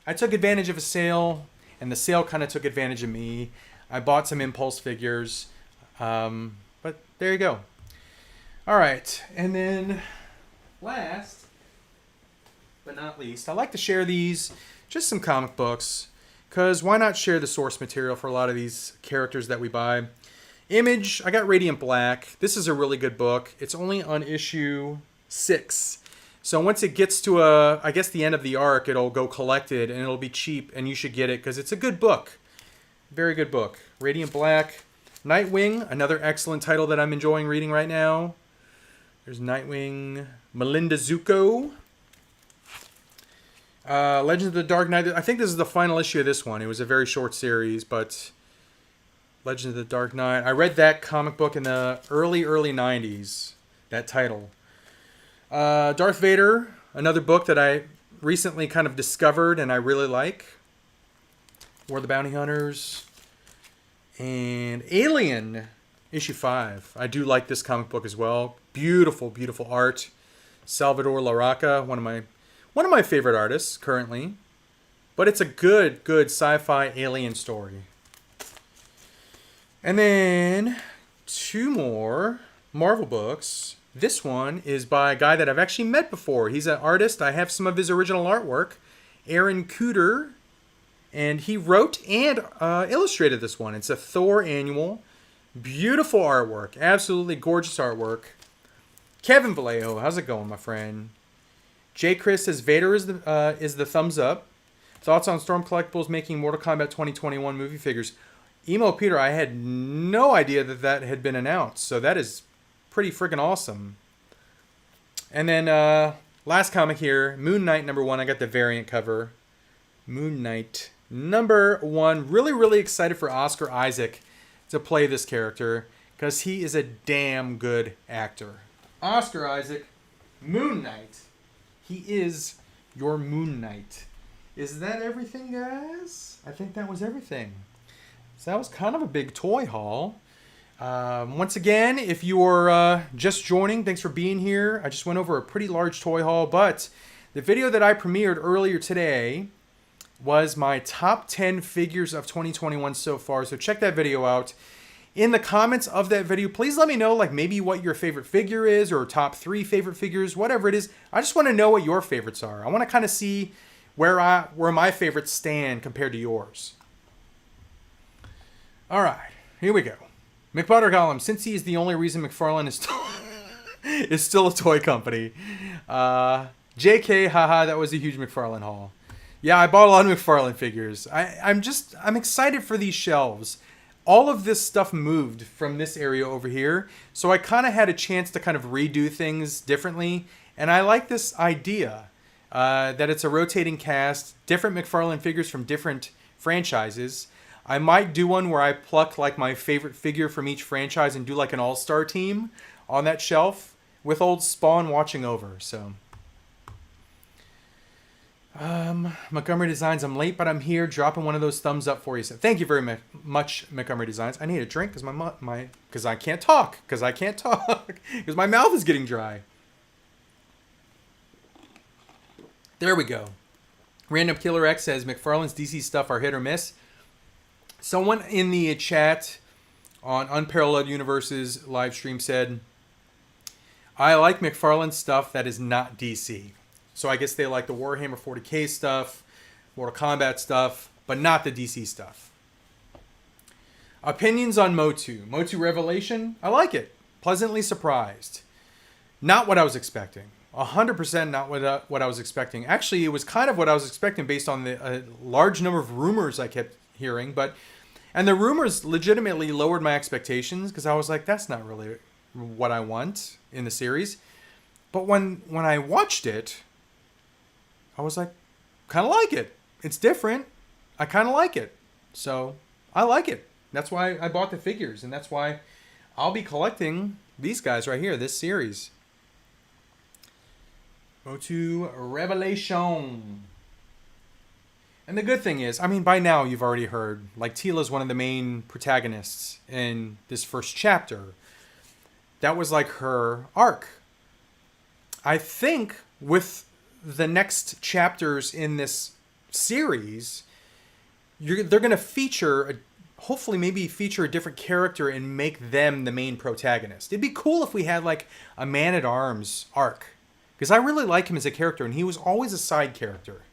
I took advantage of a sale, and the sale kind of took advantage of me. I bought some impulse figures, but there you go. All right, and then last but not least, I like to share these, just some comic books, because why not share the source material for a lot of these characters that we buy. Image, I got Radiant Black. This is a really good book. It's only on issue 6. So once it gets to I guess the end of the arc, it'll go collected and it'll be cheap, and you should get it because it's a good book. Very good book. Radiant Black. Nightwing, another excellent title that I'm enjoying reading right now. There's Nightwing. Melinda Zuko. Legends of the Dark Knight. I think this is the final issue of this one. It was a very short series, but Legends of the Dark Knight. I read that comic book in the early 90s. That title. Darth Vader, another book that I recently kind of discovered and I really like. War of the Bounty Hunters. And Alien, issue 5. I do like this comic book as well. Beautiful, beautiful art. Salvador Larroca, one of my favorite artists currently. But it's a good sci-fi alien story. And then 2 more Marvel books. This one is by a guy that I've actually met before. He's an artist. I have some of his original artwork. Aaron Cooter. And he wrote and illustrated this one. It's a Thor annual. Beautiful artwork. Absolutely gorgeous artwork. Kevin Vallejo, how's it going, my friend? J. Chris says Vader is the thumbs up. Thoughts on Storm Collectibles making Mortal Kombat 2021 movie figures? Emo Peter, I had no idea that had been announced. So that is pretty freaking awesome. And then last comic here, Moon Knight #1. I got the variant cover. Moon Knight #1. Really, really excited for Oscar Isaac to play this character because he is a damn good actor. Oscar Isaac, Moon Knight. He is your Moon Knight. Is that everything, guys? I think that was everything. So that was kind of a big toy haul. Once again, if you're just joining, thanks for being here. I just went over a pretty large toy haul, but the video that I premiered earlier today was my top 10 figures of 2021 so far. So check that video out. In the comments of that video, please let me know like maybe what your favorite figure is or top 3 favorite figures, whatever it is. I just want to know what your favorites are. I want to kind of see where my favorites stand compared to yours. All right, here we go. McButtercolumn, since he is the only reason McFarlane is still a toy company. JK, haha, that was a huge McFarlane haul. Yeah, I bought a lot of McFarlane figures. I'm excited for these shelves. All of this stuff moved from this area over here, so I kind of had a chance to kind of redo things differently, and I like this idea that it's a rotating cast, different McFarlane figures from different franchises. I might do one where I pluck like my favorite figure from each franchise and do like an all-star team on that shelf with old Spawn watching over. So, Montgomery Designs, I'm late, but I'm here dropping one of those thumbs up for you. So thank you very much, Montgomery Designs. I need a drink because I can't talk because my mouth is getting dry. There we go. Random Killer X says McFarlane's DC stuff are hit or miss. Someone in the chat on Unparalleled Universes live stream said, I like McFarlane stuff that is not DC. So I guess they like the Warhammer 40k stuff, Mortal Kombat stuff, but not the DC stuff. Opinions on MOTU. MOTU Revelation, I like it. Pleasantly surprised. Not what I was expecting. 100% not what I was expecting. Actually, it was kind of what I was expecting based on the large number of rumors I kept hearing, and the rumors legitimately lowered my expectations because I was like, that's not really what I want in the series. But when I watched it, I was like, kind of like it. It's different. I kind of like it. So I like it. That's why I bought the figures, and that's why I'll be collecting these guys right here, this series. MOTU Revelation. And the good thing is, I mean, by now you've already heard, like, Teela's one of the main protagonists in this first chapter. That was like her arc. I think with the next chapters in this series, they're going to feature, hopefully maybe feature a different character and make them the main protagonist. It'd be cool if we had like a Man-at-Arms arc, because I really like him as a character, and he was always a side character.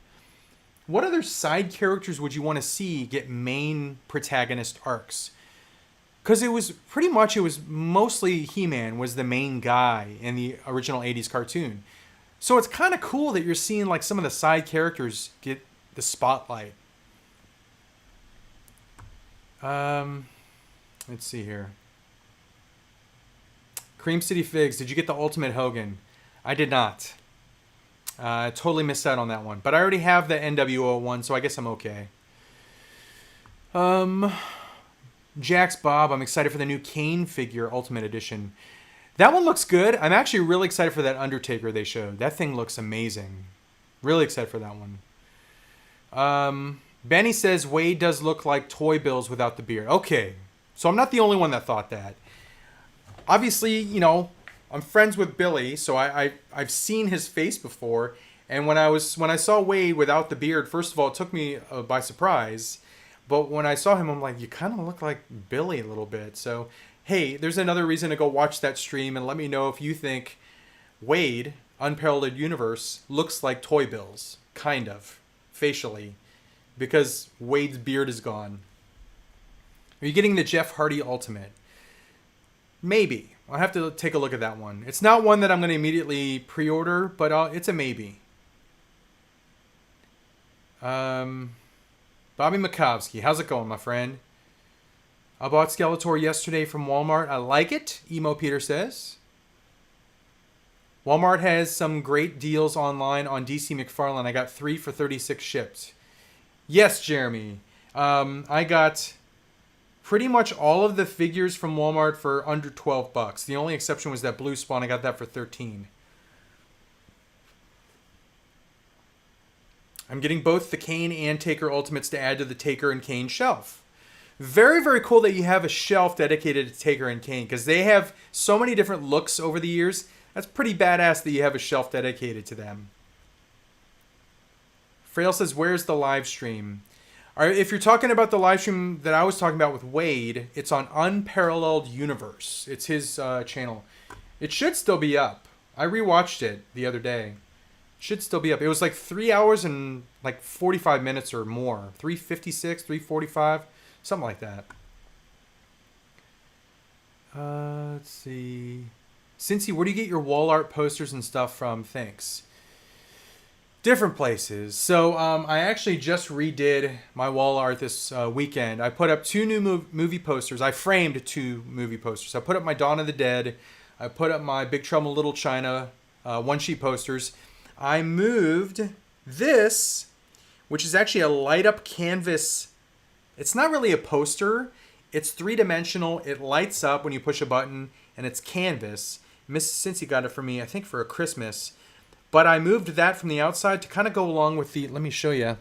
What other side characters would you want to see get main protagonist arcs? Because it was mostly He-Man was the main guy in the original 80s cartoon. So it's kind of cool that you're seeing like some of the side characters get the spotlight. Let's see here. Cream City Figs, did you get the Ultimate Hogan? I did not. I totally missed out on that one. But I already have the NWO one, so I guess I'm okay. Jax Bob, I'm excited for the new Kane figure Ultimate Edition. That one looks good. I'm actually really excited for that Undertaker they showed. That thing looks amazing. Really excited for that one. Benny says Wade does look like Toy Bills without the beard. Okay, so I'm not the only one that thought that. Obviously, you know, I'm friends with Billy, so I've seen his face before. And when I saw Wade without the beard, first of all, it took me by surprise. But when I saw him, I'm like, you kind of look like Billy a little bit. So, hey, there's another reason to go watch that stream and let me know if you think Wade, Unparalleled Universe, looks like Toy Bills. Kind of. Facially. Because Wade's beard is gone. Are you getting the Jeff Hardy Ultimate? Maybe. I'll have to take a look at that one. It's not one that I'm going to immediately pre-order, but it's a maybe. Bobby Makovsky, how's it going, my friend? I bought Skeletor yesterday from Walmart. I like it, Emo Peter says. Walmart has some great deals online on DC McFarlane. I got 3 for $36 shipped. Yes, Jeremy. I got pretty much all of the figures from Walmart for under $12. The only exception was that Blue Spawn. I got that for $13. I'm getting both the Kane and Taker Ultimates to add to the Taker and Kane shelf. Very, very cool that you have a shelf dedicated to Taker and Kane, because they have so many different looks over the years. That's pretty badass that you have a shelf dedicated to them. Frail says, where's the live stream? All right, if you're talking about the live stream that I was talking about with Wade, it's on Unparalleled Universe. It's his channel. It should still be up. I rewatched it the other day. Should still be up. It was like 3 hours and like 45 minutes or more. 3:56, 3:45, something like that. Let's see. Cincy, where do you get your wall art posters and stuff from? Thanks. Different places. So I actually just redid my wall art this weekend. I put up 2 new movie posters. I framed 2 movie posters. I put up my Dawn of the Dead. I put up my Big Trouble in Little China one-sheet posters. I moved this, which is actually a light-up canvas. It's not really a poster. It's 3-dimensional. It lights up when you push a button, and it's canvas. Miss Cincy got it for me, I think, for a Christmas. But I moved that from the outside to kind of go along with the, let me show you,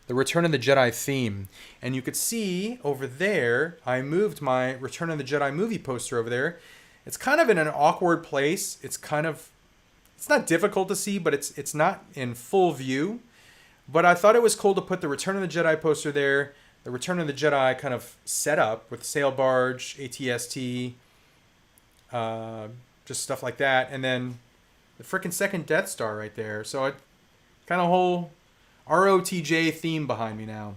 the Return of the Jedi theme. And you could see over there, I moved my Return of the Jedi movie poster over there. It's kind of in an awkward place. It's not difficult to see, but it's not in full view. But I thought it was cool to put the Return of the Jedi poster there, the Return of the Jedi kind of set up with sail barge, ATST, just stuff like that, and then the frickin' second Death Star right there. So it kind of whole ROTJ theme behind me now.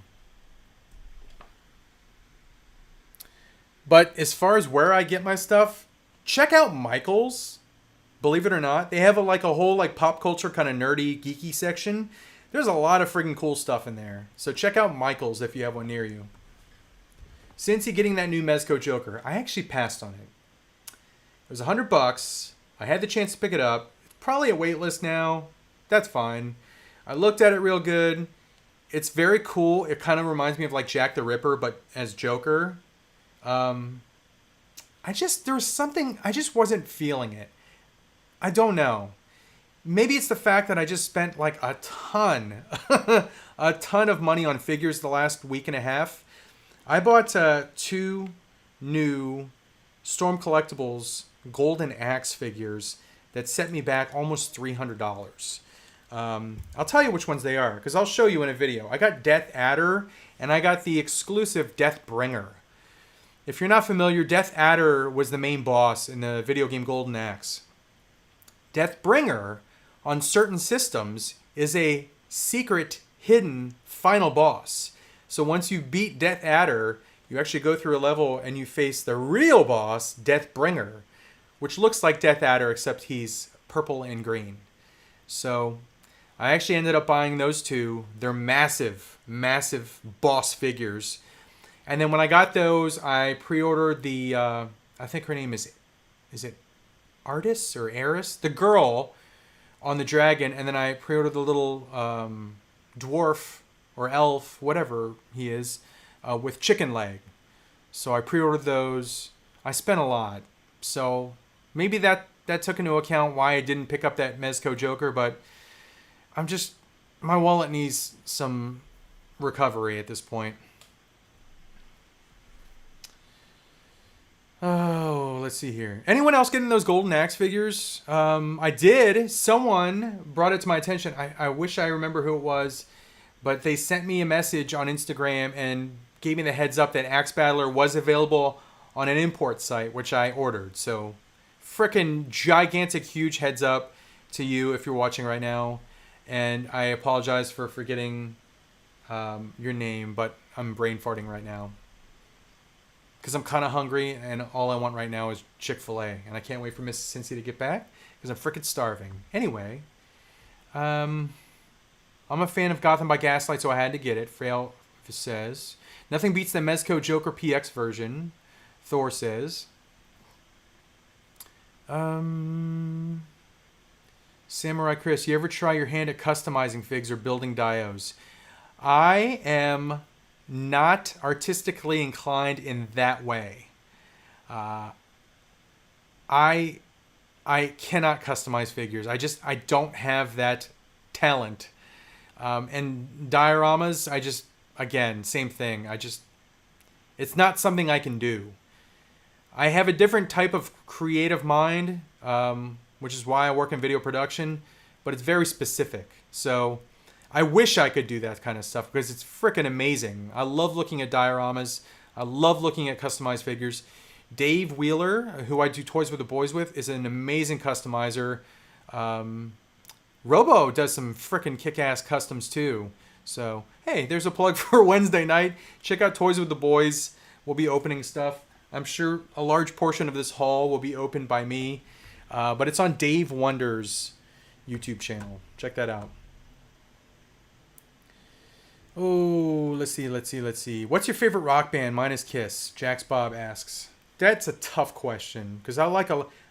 But as far as where I get my stuff, check out Michael's. Believe it or not, they have a whole pop culture kind of nerdy, geeky section. There's a lot of friggin' cool stuff in there. So check out Michael's if you have one near you. Since you're getting that new Mezco Joker, I actually passed on it. It was $100. I had the chance to pick it up. It's probably a wait list now. That's fine. I looked at it real good. It's very cool. It kind of reminds me of like Jack the Ripper, but as Joker. There was something, I just wasn't feeling it. I don't know. Maybe it's the fact that I just spent like a ton of money on figures the last week and a half. I bought 2 new Storm Collectibles Golden Axe figures that set me back almost $300. I'll tell you which ones they are, because I'll show you in a video. I got Death Adder, and I got the exclusive Death Bringer. If you're not familiar, Death Adder was the main boss in the video game Golden Axe. Death Bringer, on certain systems, is a secret, hidden final boss. So once you beat Death Adder, you actually go through a level and you face the real boss, Death Bringer, which looks like Death Adder, except he's purple and green. So I actually ended up buying those 2. They're massive, massive boss figures. And then when I got those, I pre-ordered the, I think her name is it Artis or Eris? The girl on the dragon. And then I pre-ordered the little dwarf or elf, whatever he is, with chicken leg. So I pre-ordered those. I spent a lot. So maybe that took into account why I didn't pick up that Mezco Joker, but my wallet needs some recovery at this point. Oh, let's see here. Anyone else getting those Golden Axe figures? I did. Someone brought it to my attention. I wish I remember who it was, but they sent me a message on Instagram and gave me the heads up that Axe Battler was available on an import site, which I ordered. So, frickin' gigantic, huge heads up to you if you're watching right now. And I apologize for forgetting your name, but I'm brain farting right now. Because I'm kind of hungry, and all I want right now is Chick-fil-A. And I can't wait for Miss Cincy to get back, because I'm freaking starving. Anyway, I'm a fan of Gotham by Gaslight, so I had to get it. Frail says. Nothing beats the Mezco Joker PX version, Thor says. Samurai Chris, you ever try your hand at customizing figs or building dios? I am not artistically inclined in that way. I cannot customize figures. I don't have that talent. And dioramas, again, same thing. It's not something I can do. I have a different type of creative mind, which is why I work in video production, but it's very specific. So I wish I could do that kind of stuff because it's freaking amazing. I love looking at dioramas. I love looking at customized figures. Dave Wheeler, who I do Toys with the Boys with, is an amazing customizer. Robo does some freaking kick-ass customs too. So, hey, there's a plug for Wednesday night. Check out Toys with the Boys. We'll be opening stuff. I'm sure a large portion of this haul will be opened by me. But it's on Dave Wonder's YouTube channel. Check that out. Oh, let's see. What's your favorite rock band? Mine is Kiss. Jax Bob asks. That's a tough question because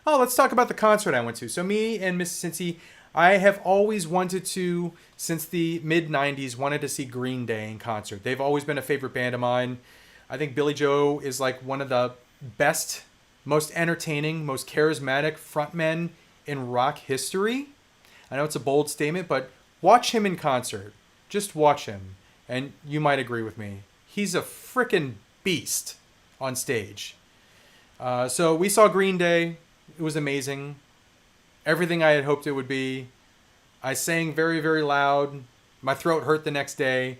let's talk about the concert I went to. So me and Miss Cincy, I have always wanted to, since the mid-90s, wanted to see Green Day in concert. They've always been a favorite band of mine. I think Billy Joe is like one of the best, most entertaining, most charismatic frontmen in rock history. I know it's a bold statement, but watch him in concert. Just watch him. And you might agree with me. He's a frickin' beast on stage. So we saw Green Day. It was amazing. Everything I had hoped it would be. I sang very, very loud. My throat hurt the next day.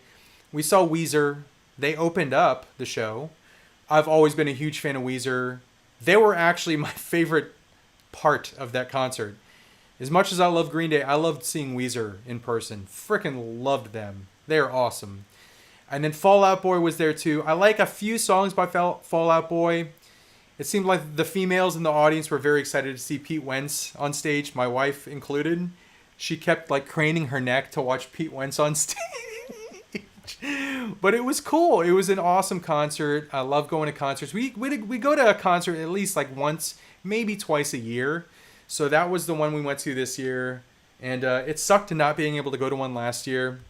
We saw Weezer. They opened up the show. I've always been a huge fan of Weezer. They were actually my favorite part of that concert. As much as I love Green Day, I loved seeing Weezer in person. Frickin' loved them. They're awesome. And then Fall Out Boy was there too. I like a few songs by Fall Out Boy. It seemed like the females in the audience were very excited to see Pete Wentz on stage, my wife included. She kept like craning her neck to watch Pete Wentz on stage. But it was cool. It was an awesome concert. I love going to concerts. We go to a concert at least like once maybe twice a year. So that was the one we went to this year. And it sucked not being able to go to one last year.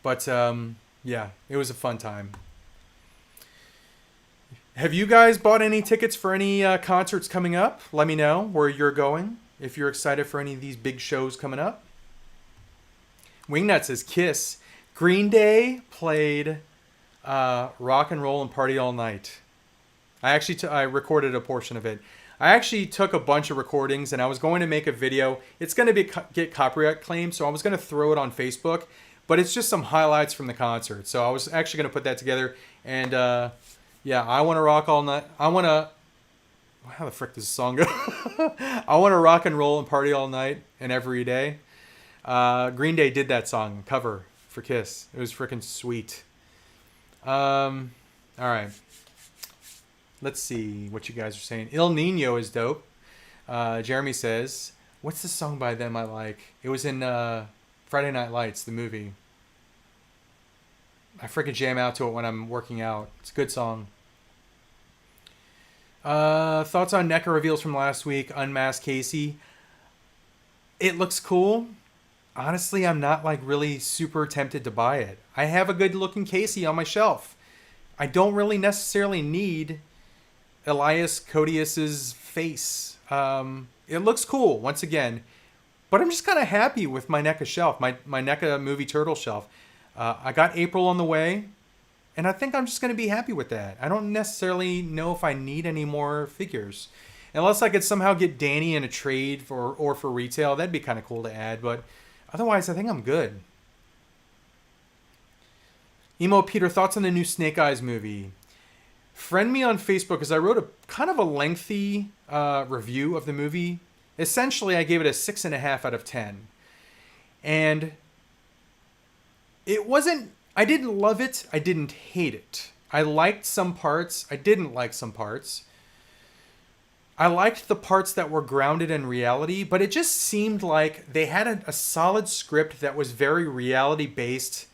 But yeah, it was a fun time. Have you guys bought any tickets for any concerts coming up? Let me know where you're going, if you're excited for any of these big shows coming up. Wingnut says Kiss. Green Day played Rock and Roll and Party All Night. I recorded a portion of it. I actually took a bunch of recordings and I was going to make a video. It's going to get copyright claimed, so I was going to throw it on Facebook. But it's just some highlights from the concert. So I was actually going to put that together. And yeah, I Want to Rock All Night. How the frick does the song go? I Want to Rock and Roll and Party All Night and Every Day. Green Day did that song, cover for Kiss. It was freaking sweet. All right. Let's see what you guys are saying. Il Nino is dope. Jeremy says, what's the song by them I like? It was in Friday Night Lights, the movie. I freaking jam out to it when I'm working out. It's a good song. Thoughts on NECA reveals from last week. Unmasked Casey. It looks cool. Honestly, I'm not like really super tempted to buy it. I have a good looking Casey on my shelf. I don't really necessarily need Elias Codius's face. It looks cool once again, but I'm just kind of happy with my NECA shelf, my NECA movie turtle shelf. I got April on the way, and I think I'm just going to be happy with that. I don't necessarily know if I need any more figures. Unless I could somehow get Danny in a trade or for retail. That'd be kind of cool to add, but otherwise I think I'm good. Emo Peter, thoughts on the new Snake Eyes movie? Friend me on Facebook because I wrote a kind of a lengthy review of the movie. Essentially, I gave it a 6.5 out of 10. And it wasn't, I didn't love it. I didn't hate it. I liked some parts. I didn't like some parts. I liked the parts that were grounded in reality, but it just seemed like they had a solid script that was very reality based.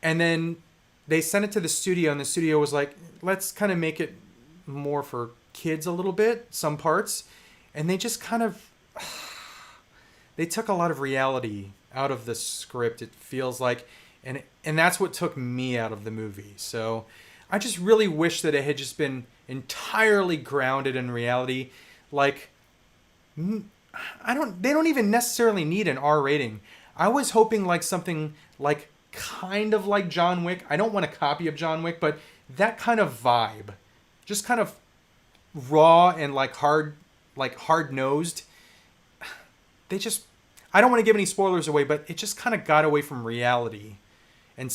And then they sent it to the studio, and the studio was like, let's kind of make it more for kids a little bit, some parts. And they just kind of, they took a lot of reality out of the script, it feels like. And that's what took me out of the movie. So I just really wish that it had just been entirely grounded in reality. Like, they don't even necessarily need an R rating. I was hoping like something like kind of like John Wick. I don't want a copy of John Wick, but that kind of vibe. Just kind of raw and like hard-nosed. I don't want to give any spoilers away, but it just kind of got away from reality. And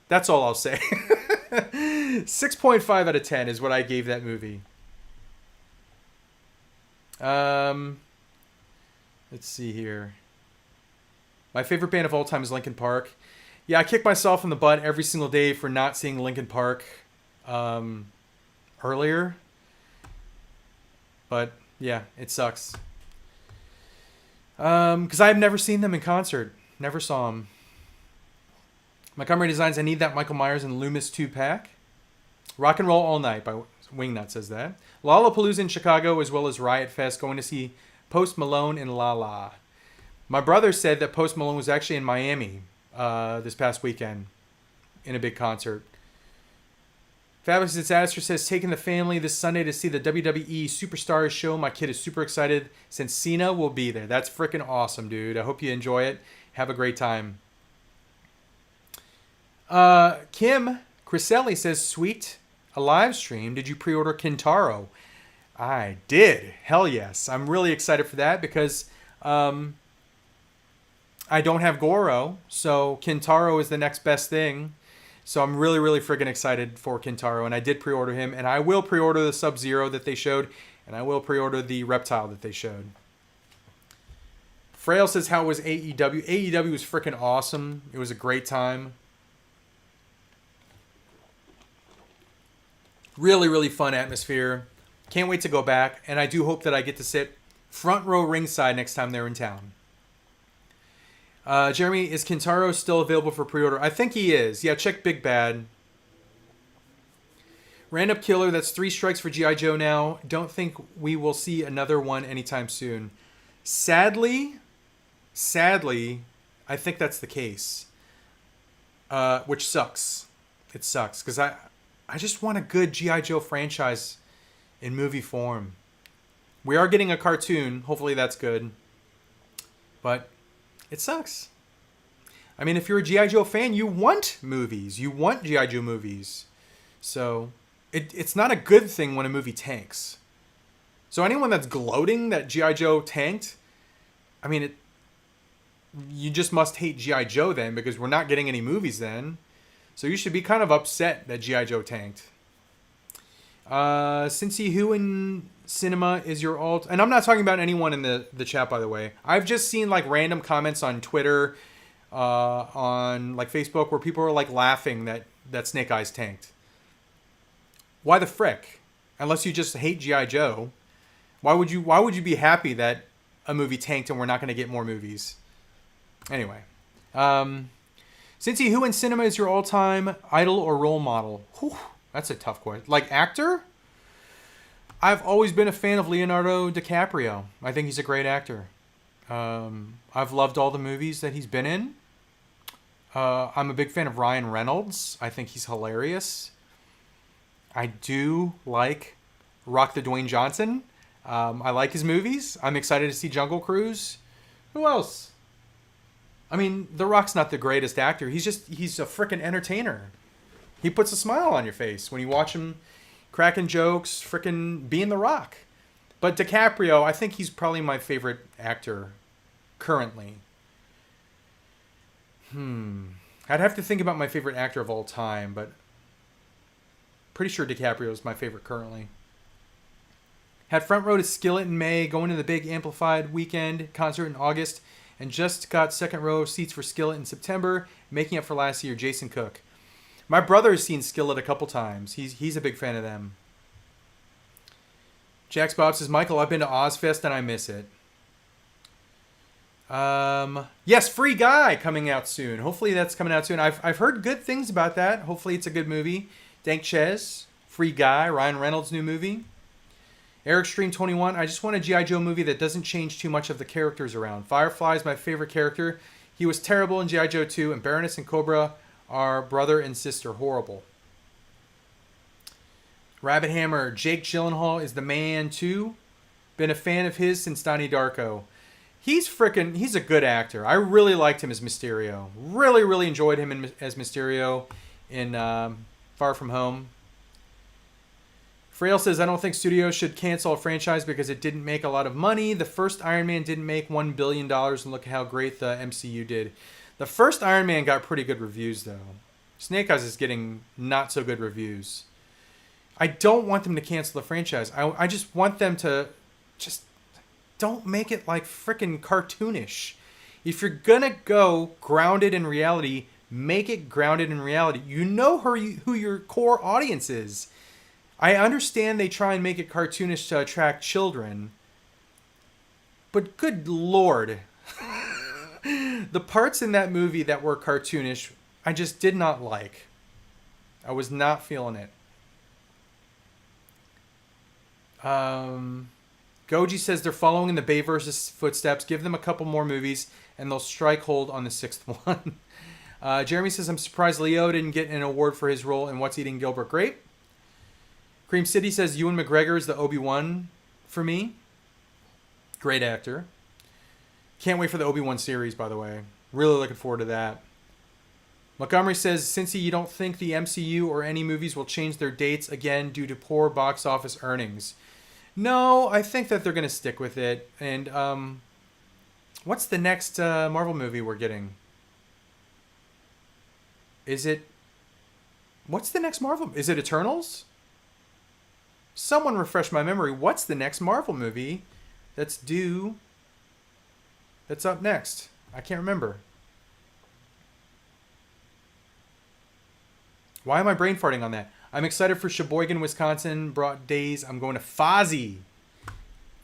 that's all I'll say. 6.5 out of 10 is what I gave that movie. Let's see here. My favorite band of all time is Linkin Park. Yeah, I kick myself in the butt every single day for not seeing Linkin Park earlier. But yeah, it sucks. Because I've never seen them in concert. Never saw them. Montgomery Designs, I need that Michael Myers and Loomis 2-pack. Rock and Roll All Night by Wingnut says that. Lollapalooza in Chicago as well as Riot Fest. Going to see Post Malone and La La. My brother said that Post Malone was actually in Miami this past weekend in a big concert. Fabulous Disaster says, taking the family this Sunday to see the WWE Superstars show. My kid is super excited since Cena will be there. That's freaking awesome, dude. I hope you enjoy it. Have a great time. Kim Criselli says, sweet, a live stream. Did you pre-order Kintaro? I did. Hell yes. I'm really excited for that because I don't have Goro, so Kintaro is the next best thing. So I'm really, really freaking excited for Kintaro, and I did pre-order him, and I will pre-order the Sub-Zero that they showed, and I will pre-order the Reptile that they showed. Frail says, how was AEW? AEW was freaking awesome. It was a great time. Really, really fun atmosphere. Can't wait to go back, and I do hope that I get to sit front row ringside next time they're in town. Jeremy, is Kintaro still available for pre-order? I think he is. Yeah, check Big Bad. Random Killer, that's 3 strikes for G.I. Joe now. Don't think we will see another one anytime soon. Sadly, I think that's the case. Which sucks. It sucks, because I just want a good G.I. Joe franchise in movie form. We are getting a cartoon. Hopefully that's good. But it sucks. I mean, if you're a G.I. Joe fan, you want movies. You want G.I. Joe movies. So it's not a good thing when a movie tanks. So anyone that's gloating that G.I. Joe tanked, I mean, you just must hate G.I. Joe then, because we're not getting any movies then. So you should be kind of upset that G.I. Joe tanked. Cincy, who in cinema is your alt? And I'm not talking about anyone in the chat, by the way. I've just seen like random comments on Twitter, on like Facebook, where people are like laughing that Snake Eyes tanked. Why the frick? Unless you just hate G.I. Joe, why would you be happy that a movie tanked and we're not going to get more movies? Anyway, Cincy, who in cinema is your all-time idol or role model? Whew, that's a tough question. Like actor? I've always been a fan of Leonardo DiCaprio. I think he's a great actor. I've loved all the movies that he's been in. I'm a big fan of Ryan Reynolds. I think he's hilarious. I do like Rock the Dwayne Johnson. I like his movies. I'm excited to see Jungle Cruise. Who else? I mean, The Rock's not the greatest actor. He's a freaking entertainer. He puts a smile on your face when you watch him cracking jokes, freaking being The Rock. But DiCaprio, I think he's probably my favorite actor currently. I'd have to think about my favorite actor of all time, but pretty sure DiCaprio is my favorite currently. Had front row to Skillet in May, going to the big Amplified weekend concert in August, and just got second row seats for Skillet in September, making up for last year. Jason Cook. My brother has seen Skillet a couple times. He's a big fan of them. Jax Bob says, Michael, I've been to Ozfest and I miss it. Yes, Free Guy coming out soon. Hopefully that's coming out soon. I've heard good things about that. Hopefully it's a good movie. Dank Ches, Free Guy, Ryan Reynolds' new movie. Eric Stream 21, I just want a G.I. Joe movie that doesn't change too much of the characters around. Firefly is my favorite character. He was terrible in G.I. Joe 2, and Baroness and Cobra are brother and sister. Horrible. Rabbit Hammer, Jake Gyllenhaal is the man too. Been a fan of his since Donnie Darko. He's a good actor. I really liked him as Mysterio. Really, really enjoyed him as Mysterio in Far From Home. Frail says, I don't think studios should cancel a franchise because it didn't make a lot of money. The first Iron Man didn't make $1 billion, and look at how great the MCU did. The first Iron Man got pretty good reviews, though. Snake Eyes is getting not so good reviews. I don't want them to cancel the franchise. I just want them to just don't make it like freaking cartoonish. If you're going to go grounded in reality, make it grounded in reality. You know who your core audience is. I understand they try and make it cartoonish to attract children, but good Lord. The parts in that movie that were cartoonish, I just did not like. I was not feeling it. Goji says they're following in the Bayverse's footsteps. Give them a couple more movies, and they'll strike hold on the 6th one. Jeremy says, I'm surprised Leo didn't get an award for his role in What's Eating Gilbert Grape. Cream City says Ewan McGregor is the Obi-Wan for me. Great actor. Can't wait for the Obi-Wan series, by the way. Really looking forward to that. Montgomery says, Cincy, you don't think the MCU or any movies will change their dates again due to poor box office earnings? No, I think that they're going to stick with it. And what's the next Marvel movie we're getting? What's the next Marvel? Is it Eternals? Someone refresh my memory. What's the next Marvel movie that's up next? I can't remember. Why am I brain farting on that? I'm excited for Sheboygan, Wisconsin. Brought days. I'm going to Fozzy.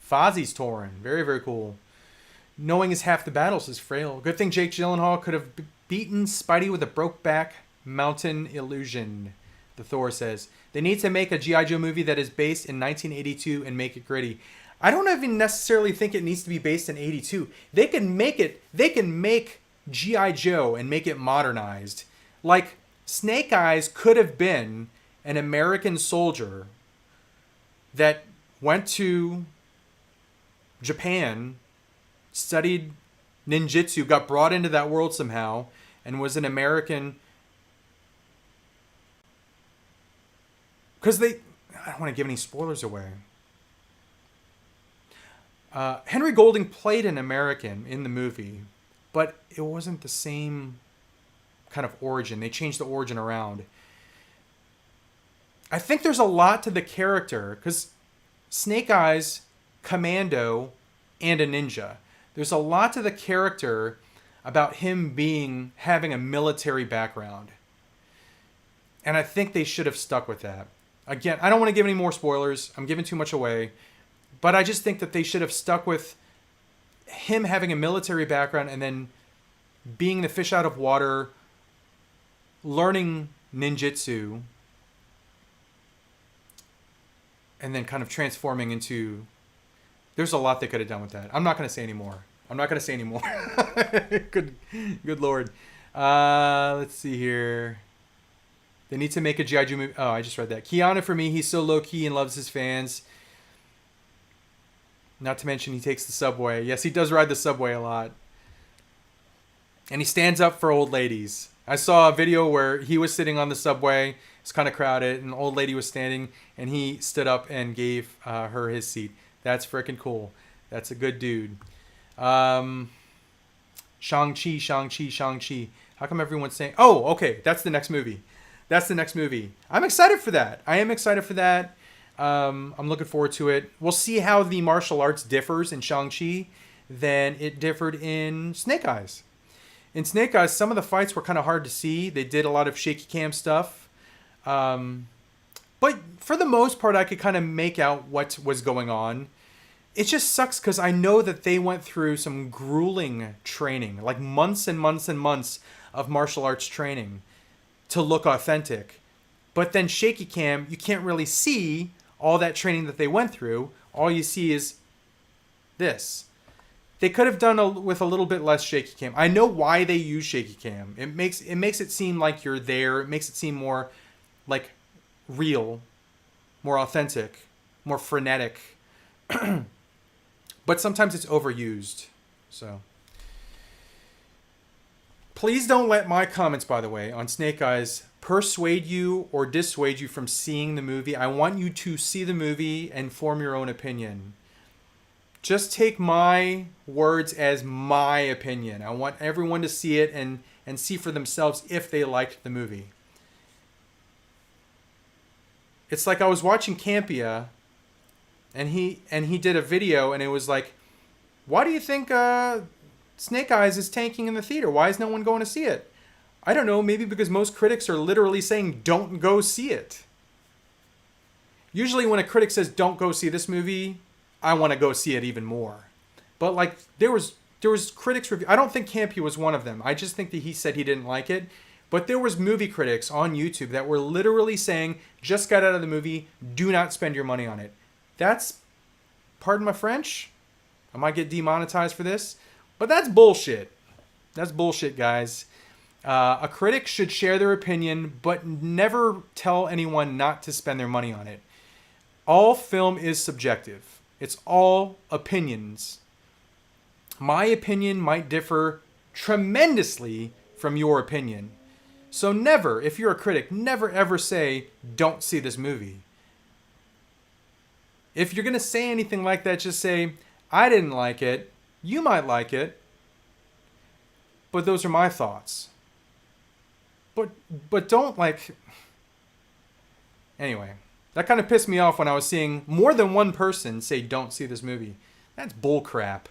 Fozzy's touring. Very, very cool. Knowing is half the battle, says Frail. Good thing Jake Gyllenhaal could have beaten Spidey with a Brokeback Mountain illusion. The Thor says, they need to make a G.I. Joe movie that is based in 1982 and make it gritty. I don't even necessarily think it needs to be based in 82. They can make G.I. Joe and make it modernized. Like, Snake Eyes could have been an American soldier that went to Japan, studied ninjutsu, got brought into that world somehow, and was an American. Because I don't want to give any spoilers away. Henry Golding played an American in the movie, but it wasn't the same kind of origin. They changed the origin around. I think there's a lot to the character, because Snake Eyes, commando, and a ninja. There's a lot to the character about him having a military background. And I think they should have stuck with that. Again, I don't want to give any more spoilers. I'm giving too much away. But I just think that they should have stuck with him having a military background and then being the fish out of water, learning ninjutsu, and then kind of transforming into... There's a lot they could have done with that. I'm not going to say anymore. Good Lord. Let's see here. They need to make a G.I. Joe movie. Oh, I just read that. Keanu, for me, he's so low-key and loves his fans. Not to mention he takes the subway. Yes, he does ride the subway a lot. And he stands up for old ladies. I saw a video where he was sitting on the subway. It's kind of crowded. And an old lady was standing. And he stood up and gave her his seat. That's freaking cool. That's a good dude. Shang-Chi. How come everyone's saying... Oh, okay. That's the next movie. I'm excited for that. I'm looking forward to it. We'll see how the martial arts differs in Shang-Chi than it differed in Snake Eyes. In Snake Eyes, some of the fights were kind of hard to see. They did a lot of shaky cam stuff. But for the most part, I could kind of make out what was going on. It just sucks because I know that they went through some grueling training, like months and months and months of martial arts training to look authentic. But then shaky cam, you can't really see all that training that they went through. All you see is this. They could have done with a little bit less shaky cam. I know why they use shaky cam. It makes it seem like you're there. It makes it seem more like real, more authentic, more frenetic. But sometimes it's overused. So please don't let my comments, by the way, on Snake Eyes persuade you or dissuade you from seeing the movie. I want you to see the movie and form your own opinion. Just take my words as my opinion. I want everyone to see it and see for themselves if they liked the movie. It's like I was watching Campia, and he did a video, and it was like, why do you think Snake Eyes is tanking in the theater? Why is no one going to see it? I don't know, maybe because most critics are literally saying don't go see it. Usually when a critic says don't go see this movie, I want to go see it even more. But like there was critics review. I don't think Campy was one of them. I just think that he said he didn't like it. But there was movie critics on YouTube that were literally saying, just got out of the movie, do not spend your money on it. That's, pardon my French, I might get demonetized for this, but that's bullshit. That's bullshit, guys. A critic should share their opinion, but never tell anyone not to spend their money on it. All film is subjective. It's all opinions. My opinion might differ tremendously from your opinion. So never, if you're a critic, never ever say, don't see this movie. If you're going to say anything like that, just say, I didn't like it. You might like it. But those are my thoughts. But don't like... Anyway, that kind of pissed me off when I was seeing more than one person say don't see this movie. That's bullcrap.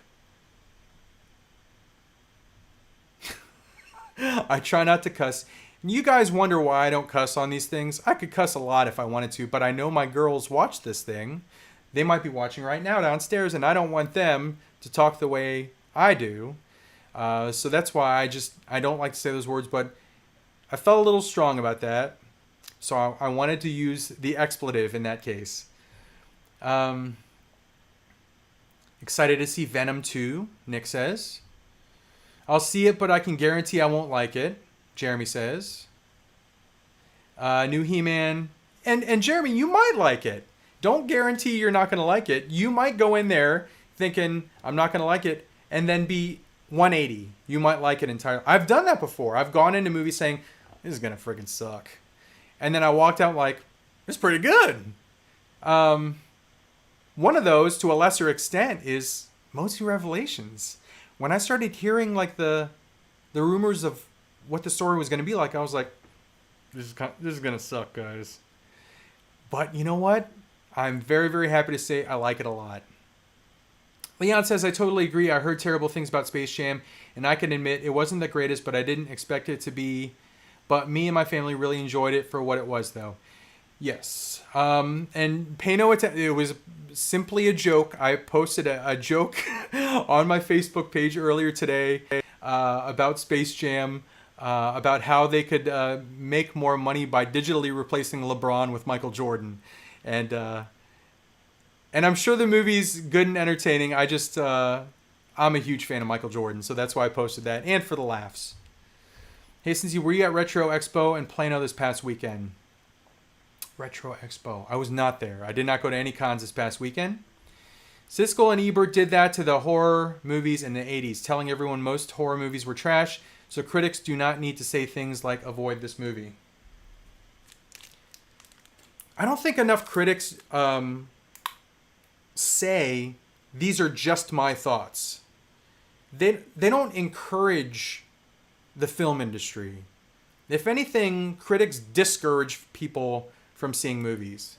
I try not to cuss. You guys wonder why I don't cuss on these things. I could cuss a lot if I wanted to, but I know my girls watch this thing. They might be watching right now downstairs, and I don't want them to talk the way I do. So that's why I don't like to say those words, but I felt a little strong about that. So I wanted to use the expletive in that case. Excited to see Venom 2, Nick says. I'll see it, but I can guarantee I won't like it, Jeremy says. New He-Man. And Jeremy, you might like it. Don't guarantee you're not going to like it. You might go in there thinking, I'm not going to like it, and then be 180. You might like it entirely. I've done that before. I've gone into movies saying, this is going to friggin' suck. And then I walked out like, it's pretty good. One of those, to a lesser extent, is MOTU Revelations. When I started hearing like the rumors of what the story was going to be like, I was like, this is going to suck, guys. But you know what? I'm very, very happy to say I like it a lot. Leon says, I totally agree. I heard terrible things about Space Jam, and I can admit it wasn't the greatest, but I didn't expect it to be. But me and my family really enjoyed it for what it was, though. Yes. And pay no attention. It was simply a joke. I posted a joke on my Facebook page earlier today about Space Jam, about how they could make more money by digitally replacing LeBron with Michael Jordan. And I'm sure the movie's good and entertaining. I just, I'm a huge fan of Michael Jordan, so that's why I posted that, and for the laughs. Hey, Cincy, were you at Retro Expo in Plano this past weekend? Retro Expo. I was not there. I did not go to any cons this past weekend. Siskel and Ebert did that to the horror movies in the 80s, telling everyone most horror movies were trash, so critics do not need to say things like avoid this movie. I don't think enough critics say these are just my thoughts. They don't encourage the film industry. If anything, critics discourage people from seeing movies.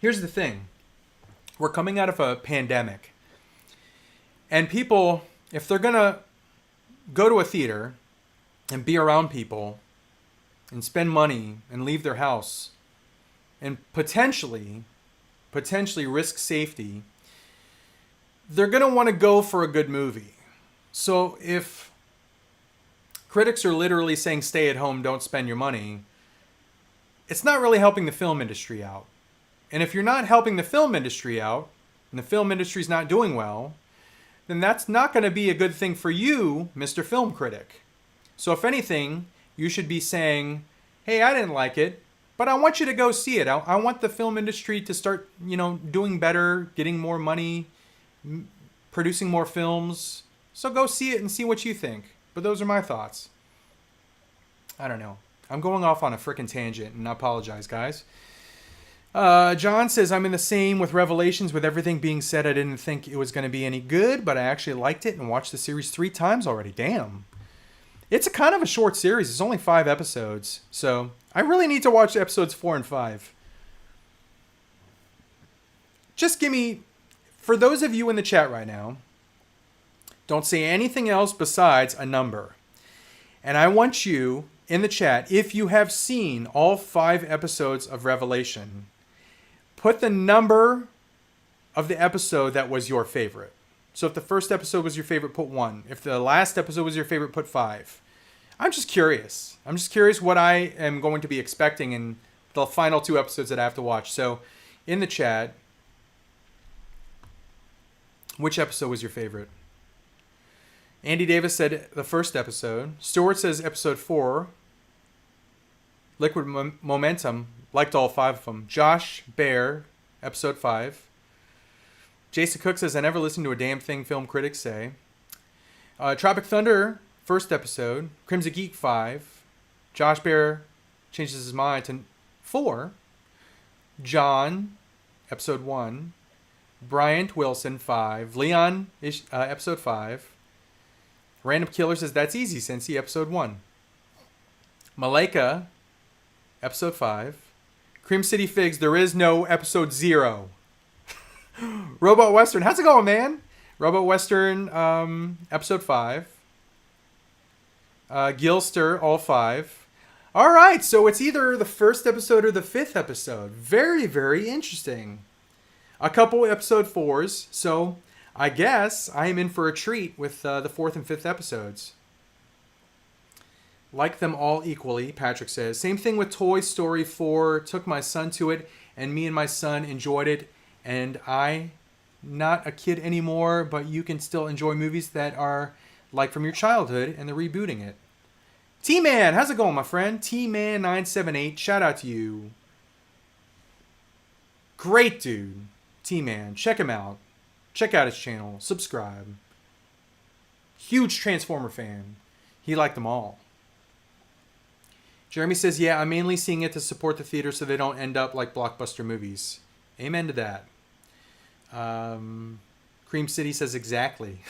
Here's the thing. We're coming out of a pandemic. And people, if they're going to go to a theater and be around people and spend money and leave their house and potentially risk safety, they're going to want to go for a good movie. So if critics are literally saying stay at home, don't spend your money, it's not really helping the film industry out. And if you're not helping the film industry out, and the film industry's not doing well, then that's not going to be a good thing for you, Mr. Film Critic. So if anything, you should be saying, hey, I didn't like it, but I want you to go see it. I want the film industry to start, doing better, getting more money, producing more films. So go see it and see what you think. But those are my thoughts. I don't know. I'm going off on a frickin' tangent, and I apologize, guys. John says, I'm in the same with Revelations. With everything being said, I didn't think it was going to be any good, but I actually liked it and watched the series 3 times already. Damn. It's a kind of a short series. It's only 5 episodes. So I really need to watch episodes 4 and 5. Just give me, for those of you in the chat right now, don't say anything else besides a number. And I want you in the chat, if you have seen all 5 episodes of Revelation, put the number of the episode that was your favorite. So if the first episode was your favorite, put 1. If the last episode was your favorite, put 5. I'm just curious. I'm just curious what I am going to be expecting in the final 2 episodes that I have to watch. So in the chat, which episode was your favorite? Andy Davis said the first episode. Stewart says episode 4. Liquid Momentum, liked all 5 of them. Josh Bear, episode 5. Jason Cook says, I never listened to a damn thing film critics say. Tropic Thunder, first episode. Crimson Geek, 5. Josh Bear changes his mind to 4. John, episode 1. Bryant Wilson, 5. Leon, episode 5. Random Killer says, that's easy, Cincy, episode 1. Malika, episode 5. Cream City Figs, there is no episode 0. Robot Western, how's it going, man? Robot Western, episode 5. Gilster, all 5. All right, so it's either the first episode or the 5th episode. Very, very interesting. A couple episode 4s, so I guess I am in for a treat with the 4th and 5th episodes. Like them all equally, Patrick says. Same thing with Toy Story 4. Took my son to it, and me and my son enjoyed it. And I, not a kid anymore, but you can still enjoy movies that are like from your childhood, and they're rebooting it. T-Man, how's it going, my friend? T-Man978, shout out to you. Great dude. T-Man, check him out. Check out his channel. Subscribe. Huge Transformer fan. He liked them all. Jeremy says, yeah, I'm mainly seeing it to support the theater so they don't end up like blockbuster movies. Amen to that. Cream City says exactly.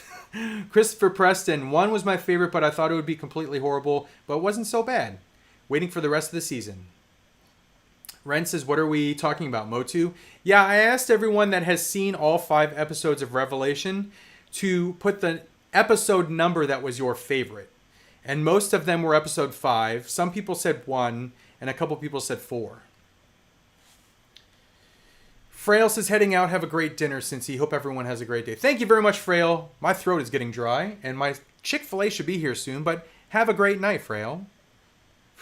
Christopher Preston, 1 was my favorite, but I thought it would be completely horrible, but it wasn't so bad. Waiting for the rest of the season. Ren says, what are we talking about, MOTU? Yeah, I asked everyone that has seen all 5 episodes of Revelation to put the episode number that was your favorite. And most of them were episode 5. Some people said 1, and a couple people said 4. Frail says, heading out, have a great dinner, Cincy. Hope everyone has a great day. Thank you very much, Frail. My throat is getting dry, and my Chick-fil-A should be here soon, but have a great night, Frail.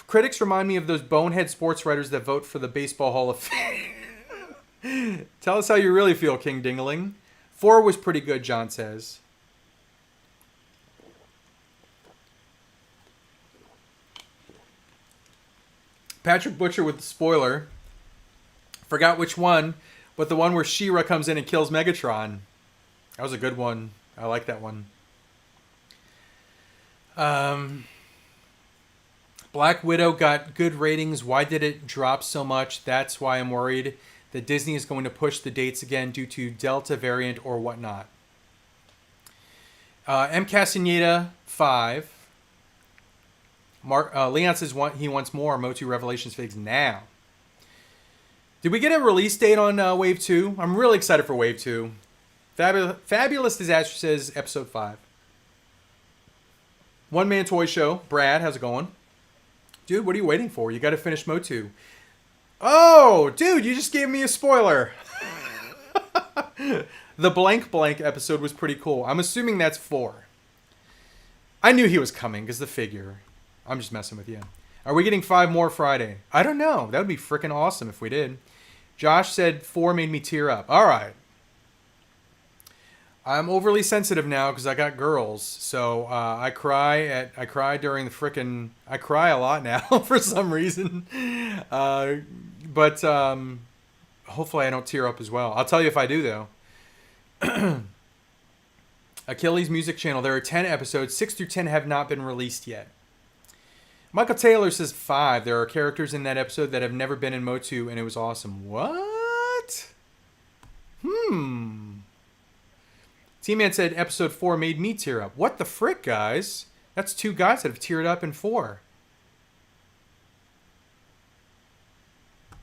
Critics remind me of those bonehead sports writers that vote for the Baseball Hall of Fame. Tell us how you really feel, King Dingling. 4 was pretty good, John says. Patrick Butcher with the spoiler. Forgot which one, but the one where She-Ra comes in and kills Megatron. That was a good one. I like that one. Black Widow got good ratings. Why did it drop so much? That's why I'm worried that Disney is going to push the dates again due to Delta variant or whatnot. M. Castaneda, 5. Leon says he wants more MOTU Revelations figs now. Did we get a release date on Wave 2? I'm really excited for Wave 2. Fabulous Disaster says Episode 5. One Man Toy Show. Brad, how's it going? Dude, what are you waiting for? You got to finish MOTU. Oh, dude, you just gave me a spoiler. The blank episode was pretty cool. I'm assuming that's 4. I knew he was coming because the figure. I'm just messing with you. Are we getting 5 more Friday? I don't know. That would be freaking awesome if we did. Josh said 4 made me tear up. All right. I'm overly sensitive now because I got girls. So I cry during the frickin'... I cry a lot now for some reason. But hopefully I don't tear up as well. I'll tell you if I do, though. Achilles Music Channel. There are 10 episodes. 6 through 10 have not been released yet. Michael Taylor says 5. There are characters in that episode that have never been in MOTU, and it was awesome. What? T-Man said episode 4 made me tear up. What the frick, guys? That's 2 guys that have teared up in 4.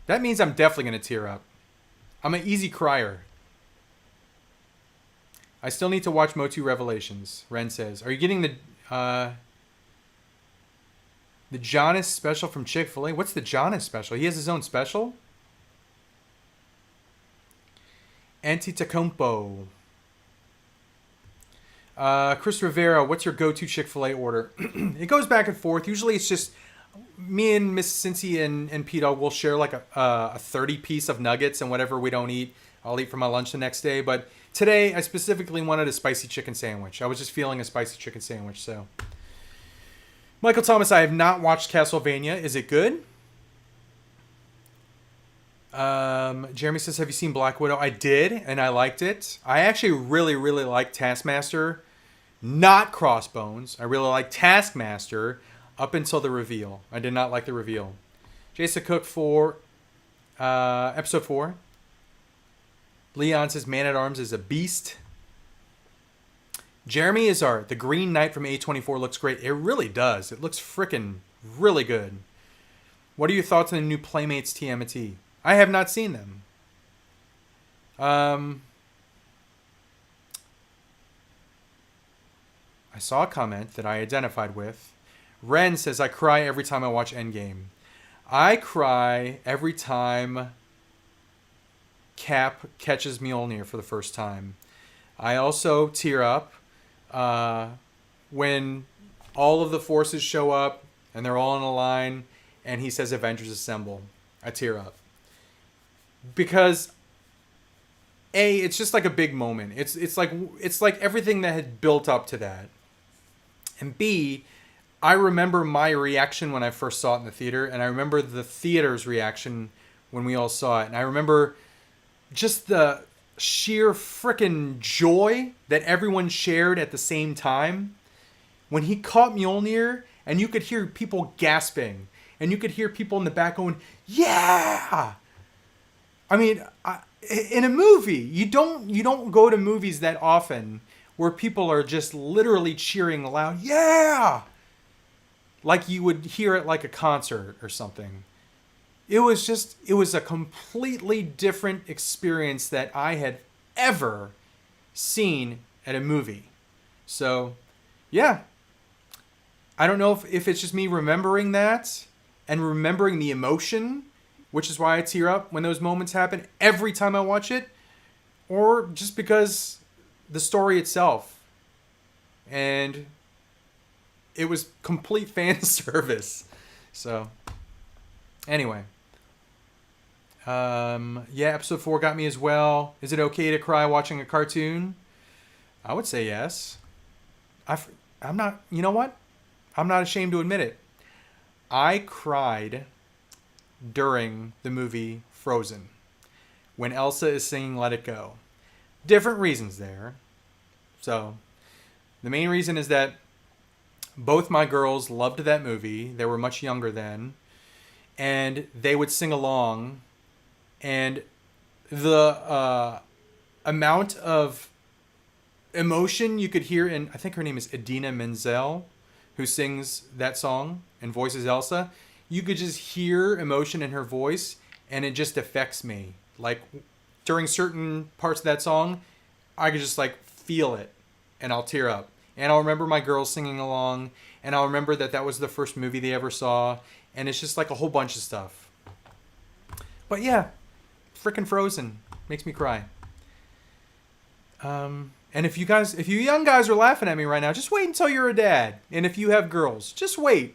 That means I'm definitely going to tear up. I'm an easy crier. I still need to watch MOTU Revelations, Ren says. Are you getting the Jonas special from Chick-fil-A? What's the Jonas special? He has his own special? Antetokounmpo. Chris Rivera, what's your go-to Chick-fil-A order? It goes back and forth. Usually it's just me and Miss Cincy and P-Dog will share like a 30-piece of nuggets, and whatever we don't eat, I'll eat for my lunch the next day. But today I specifically wanted a spicy chicken sandwich. I was just feeling a spicy chicken sandwich, so... Michael Thomas, I have not watched Castlevania. Is it good? Jeremy says, have you seen Black Widow? I did, and I liked it. I actually really, really liked Taskmaster, not Crossbones. I really liked Taskmaster up until the reveal. I did not like the reveal. Jason Cook for episode 4. Leon says, Man-at-Arms is a beast. Jeremy Izar, the Green Knight from A24 looks great. It really does. It looks frickin' really good. What are your thoughts on the new Playmates TMNT? I have not seen them. I saw a comment that I identified with. Ren says, I cry every time I watch Endgame. I cry every time Cap catches Mjolnir for the first time. I also tear up when all of the forces show up and they're all in a line, and he says Avengers Assemble. I tear up. Because it's just like a big moment. It's like everything that had built up to that. And B, I remember my reaction when I first saw it in the theater, and I remember the theater's reaction when we all saw it. And I remember just the sheer frickin' joy that everyone shared at the same time. When he caught Mjolnir, and you could hear people gasping, and you could hear people in the back going, yeah! I mean, in a movie, you don't go to movies that often where people are just literally cheering loud, yeah! Like you would hear it like a concert or something. It was a completely different experience that I had ever seen at a movie. So, yeah. I don't know if it's just me remembering that and remembering the emotion, which is why I tear up when those moments happen every time I watch it, or just because the story itself. And it was complete fan service. So, anyway. Yeah, episode 4 got me as well. Is it okay to cry watching a cartoon? I would say yes. I'm not, you know what? I'm not ashamed to admit it. I cried during the movie Frozen when Elsa is singing Let It Go. Different reasons there. So, the main reason is that both my girls loved that movie. They were much younger then. And they would sing along. And the amount of emotion you could hear in, I think her name is Idina Menzel, who sings that song and voices Elsa. You could just hear emotion in her voice, and it just affects me. Like, during certain parts of that song, I could just, like, feel it, and I'll tear up. And I'll remember my girls singing along, and I'll remember that was the first movie they ever saw, and it's just, like, a whole bunch of stuff. But, yeah, frickin' Frozen makes me cry. And if you young guys are laughing at me right now, just wait until you're a dad. And if you have girls, just wait.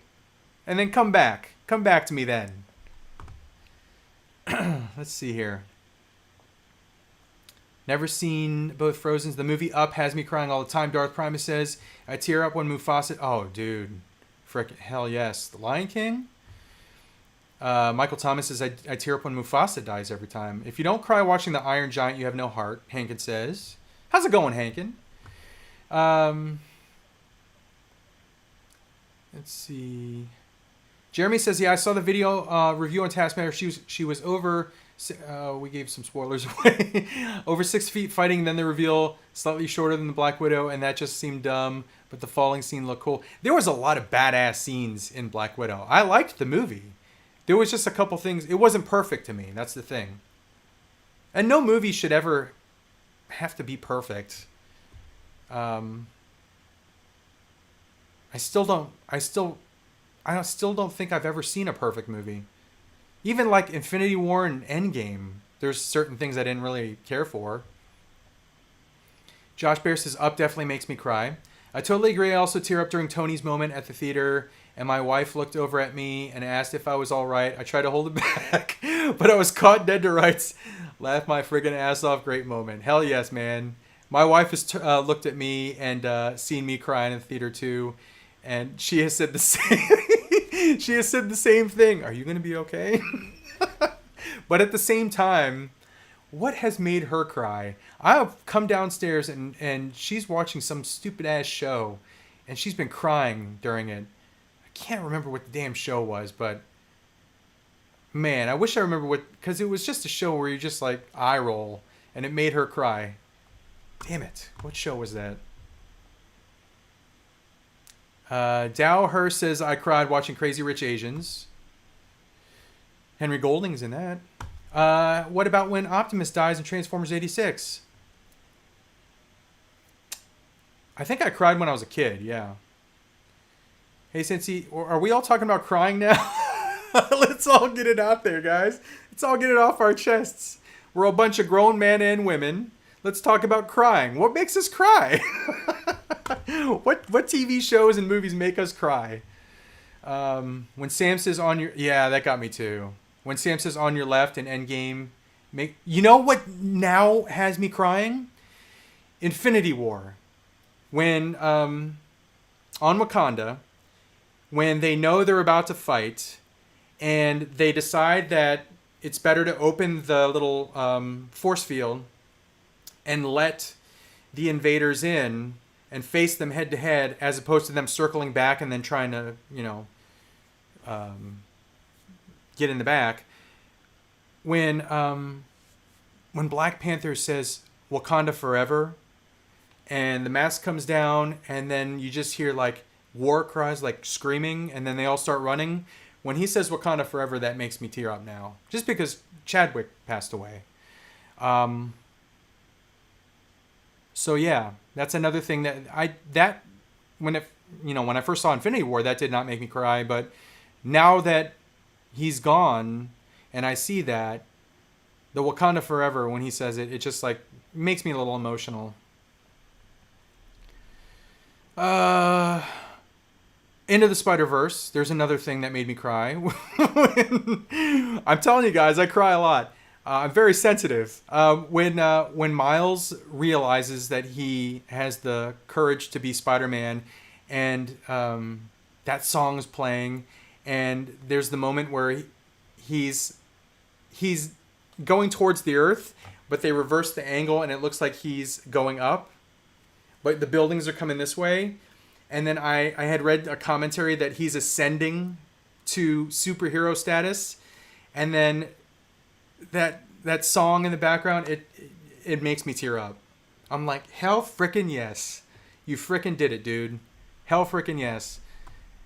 And then come back. Come back to me then. Let's see here. Never seen both Frozens. The movie Up has me crying all the time. Darth Primus says, I tear up when Mufasa... Oh, dude. Frickin' hell yes. The Lion King? Michael Thomas says, I tear up when Mufasa dies every time. If you don't cry watching The Iron Giant, you have no heart, Hankin says. How's it going, Hankin? Let's see. Jeremy says, yeah, I saw the video review on Taskmaster. She was over... we gave some spoilers away. Over 6 feet fighting, and then the reveal slightly shorter than the Black Widow, and that just seemed dumb, but the falling scene looked cool. There was a lot of badass scenes in Black Widow. I liked the movie. There was just a couple things. It wasn't perfect to me. That's the thing. And no movie should ever have to be perfect. I still don't think I've ever seen a perfect movie. Even like Infinity War and Endgame, there's certain things I didn't really care for. Josh Bear says, Up definitely makes me cry. I totally agree. I also tear up during Tony's moment at the theater, and my wife looked over at me and asked if I was all right. I tried to hold it back, but I was caught dead to rights. Laughed my friggin' ass off. Great moment. Hell yes, man. My wife has looked at me and seen me crying in the theater too, and she has said the same. She has said the same thing. Are you going to be okay? But at the same time, what has made her cry? I've come downstairs and she's watching some stupid ass show, and she's been crying during it. I can't remember what the damn show was, but man, I wish I remember what, because it was just a show where you just like eye roll, and it made her cry. Damn it. What show was that? Dow Her says, I cried watching Crazy Rich Asians. Henry Golding's in that. What about when Optimus dies in Transformers 86? I think I cried when I was a kid, yeah. Hey, Cincy, are we all talking about crying now? Let's all get it out there, guys. Let's all get it off our chests. We're a bunch of grown men and women. Let's talk about crying. What makes us cry? What TV shows and movies make us cry? When Sam says on your, yeah, that got me too. When Sam says on your left in Endgame, you know what now has me crying? Infinity War. When on Wakanda, when they know they're about to fight, and they decide that it's better to open the little force field and let the invaders in and face them head to head, as opposed to them circling back and then trying to, get in the back. When Black Panther says Wakanda forever, and the mask comes down, and then you just hear like war cries, like screaming, and then they all start running. When he says Wakanda forever, that makes me tear up now, just because Chadwick passed away. So yeah, that's another thing that when I first saw Infinity War, that did not make me cry, but now that he's gone and I see that, the Wakanda forever, when he says it, it just like makes me a little emotional. Into the Spider-Verse, there's another thing that made me cry. I'm telling you guys, I cry a lot. I'm very sensitive. When Miles realizes that he has the courage to be Spider-Man, and that song is playing, and there's the moment where he's going towards the Earth, but they reverse the angle, and it looks like he's going up, but the buildings are coming this way. And then I had read a commentary that he's ascending to superhero status, and then that song in the background, it makes me tear up. I'm like, hell frickin' yes. You frickin' did it, dude. Hell frickin' yes.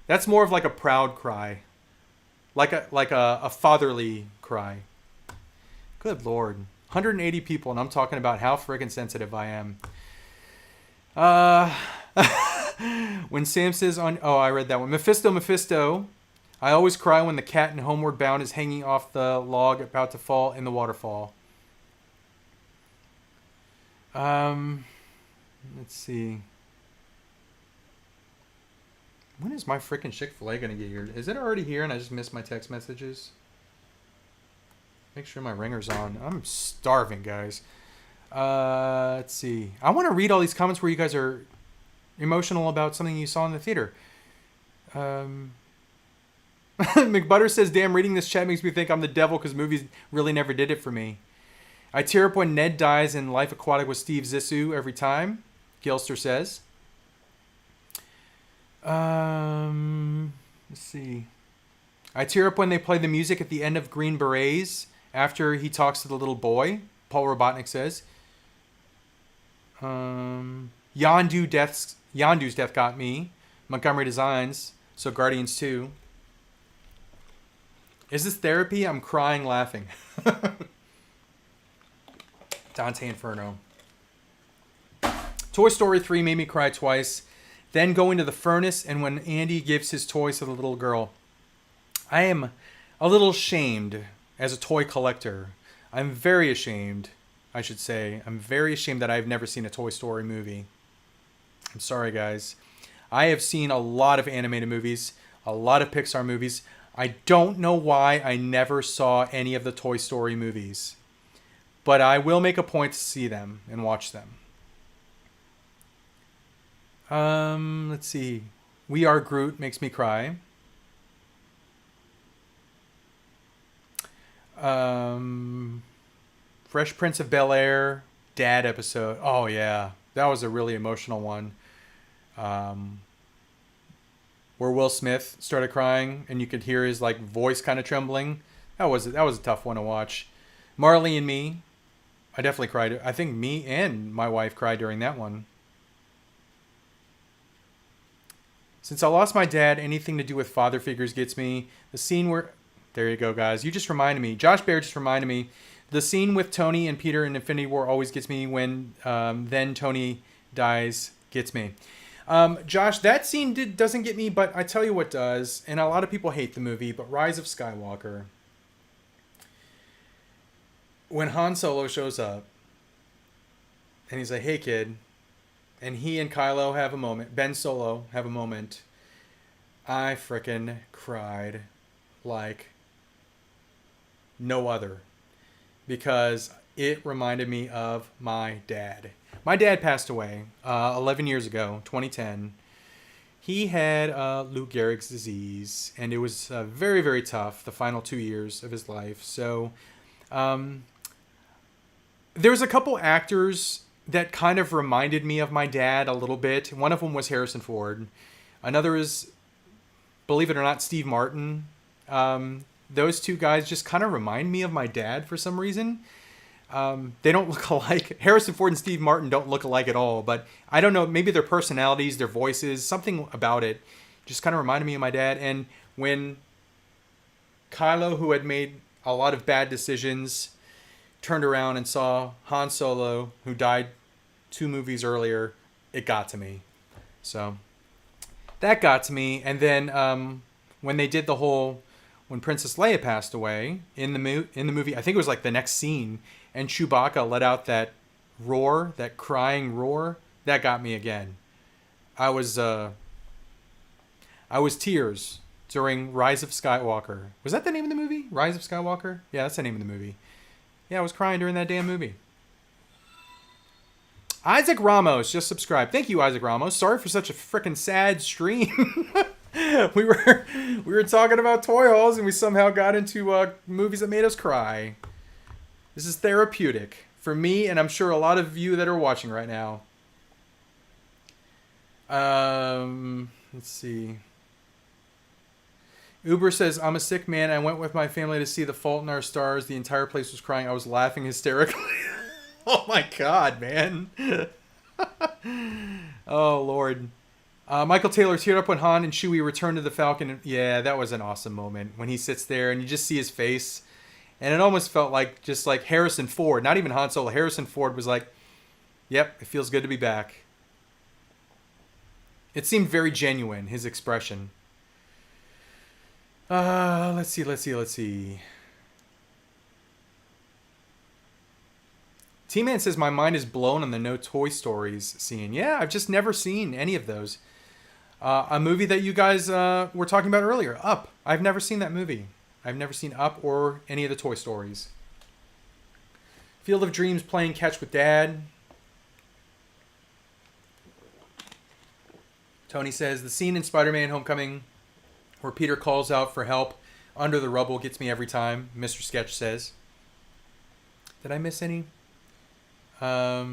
That's more of like a proud cry. Like a fatherly cry. Good Lord. 180 people, and I'm talking about how frickin' sensitive I am. When Sam says I read that one. Mephisto. I always cry when the cat in Homeward Bound is hanging off the log about to fall in the waterfall. Let's see. When is my freaking Chick-fil-A going to get here? Is it already here and I just missed my text messages? Make sure my ringer's on. I'm starving, guys. Let's see. I want to read all these comments where you guys are emotional about something you saw in the theater. McButter says, damn, reading this chat makes me think I'm the devil because movies really never did it for me. I tear up when Ned dies in Life Aquatic with Steve Zissou every time, Gilster says. Let's see. I tear up when they play the music at the end of Green Berets after he talks to the little boy, Paul Robotnik says. Yondu's death got me. Montgomery Designs. So Guardians 2. Is this therapy? I'm crying laughing. Dante Inferno. Toy Story 3 made me cry twice. Then go into the furnace and when Andy gives his toys to the little girl. I am a little ashamed as a toy collector. I'm very ashamed, I should say. I'm very ashamed that I've never seen a Toy Story movie. I'm sorry, guys. I have seen a lot of animated movies, a lot of Pixar movies. I don't know why I never saw any of the Toy Story movies. But I will make a point to see them and watch them. Let's see. We Are Groot makes me cry. Fresh Prince of Bel-Air, Dad episode. Oh, yeah. That was a really emotional one. Where Will Smith started crying and you could hear his like voice kind of trembling. That was a tough one to watch. Marley and Me. I definitely cried. I think me and my wife cried during that one. Since I lost my dad, anything to do with father figures gets me. The scene where... There you go, guys. You just reminded me. Josh Baer just reminded me. The scene with Tony and Peter in Infinity War always gets me when then Tony dies gets me. Josh, that scene doesn't get me, but I tell you what does. And a lot of people hate the movie, but Rise of Skywalker. When Han Solo shows up and he's like, hey, kid. And he and Kylo have a moment. Ben Solo have a moment. I frickin' cried like no other because it reminded me of my dad. My dad passed away 11 years ago, 2010. He had Lou Gehrig's disease, and it was very, very tough the final 2 years of his life. So um, there was a couple actors that kind of reminded me of my dad a little bit. One of them was Harrison Ford. Another is, believe it or not, Steve Martin. Those two guys just kind of remind me of my dad for some reason. They don't look alike. Harrison Ford and Steve Martin don't look alike at all, but I don't know, maybe their personalities, their voices, something about it just kind of reminded me of my dad. And when Kylo, who had made a lot of bad decisions, turned around and saw Han Solo, who died 2 movies earlier, it got to me. So that got to me. And then when they did the whole, when Princess Leia passed away in the movie, I think it was like the next scene, and Chewbacca let out that roar, that crying roar, that got me again. I was tears during Rise of Skywalker. Was that the name of the movie? Rise of Skywalker? Yeah, that's the name of the movie. Yeah, I was crying during that damn movie. Isaac Ramos just subscribed. Thank you, Isaac Ramos. Sorry for such a freaking sad stream. we were talking about toy hauls and we somehow got into movies that made us cry. This is therapeutic for me, and I'm sure a lot of you that are watching right now. Let's see. Uber says, I'm a sick man. I went with my family to see The Fault in Our Stars. The entire place was crying. I was laughing hysterically. Oh my God, man. Oh, Lord. Michael Taylor teared up when Han and Chewie returned to the Falcon. Yeah, that was an awesome moment when he sits there and you just see his face. And it almost felt like just like Harrison Ford, not even Han Solo. Harrison Ford was like, yep, it feels good to be back. It seemed very genuine, his expression. Let's see. T-Man says, my mind is blown on the no Toy Stories scene. Yeah, I've just never seen any of those. A movie that you guys were talking about earlier, Up. I've never seen that movie. I've never seen Up or any of the Toy Stories. Field of Dreams playing catch with Dad. Tony says, the scene in Spider-Man Homecoming where Peter calls out for help under the rubble gets me every time, Mr. Sketch says. Did I miss any? I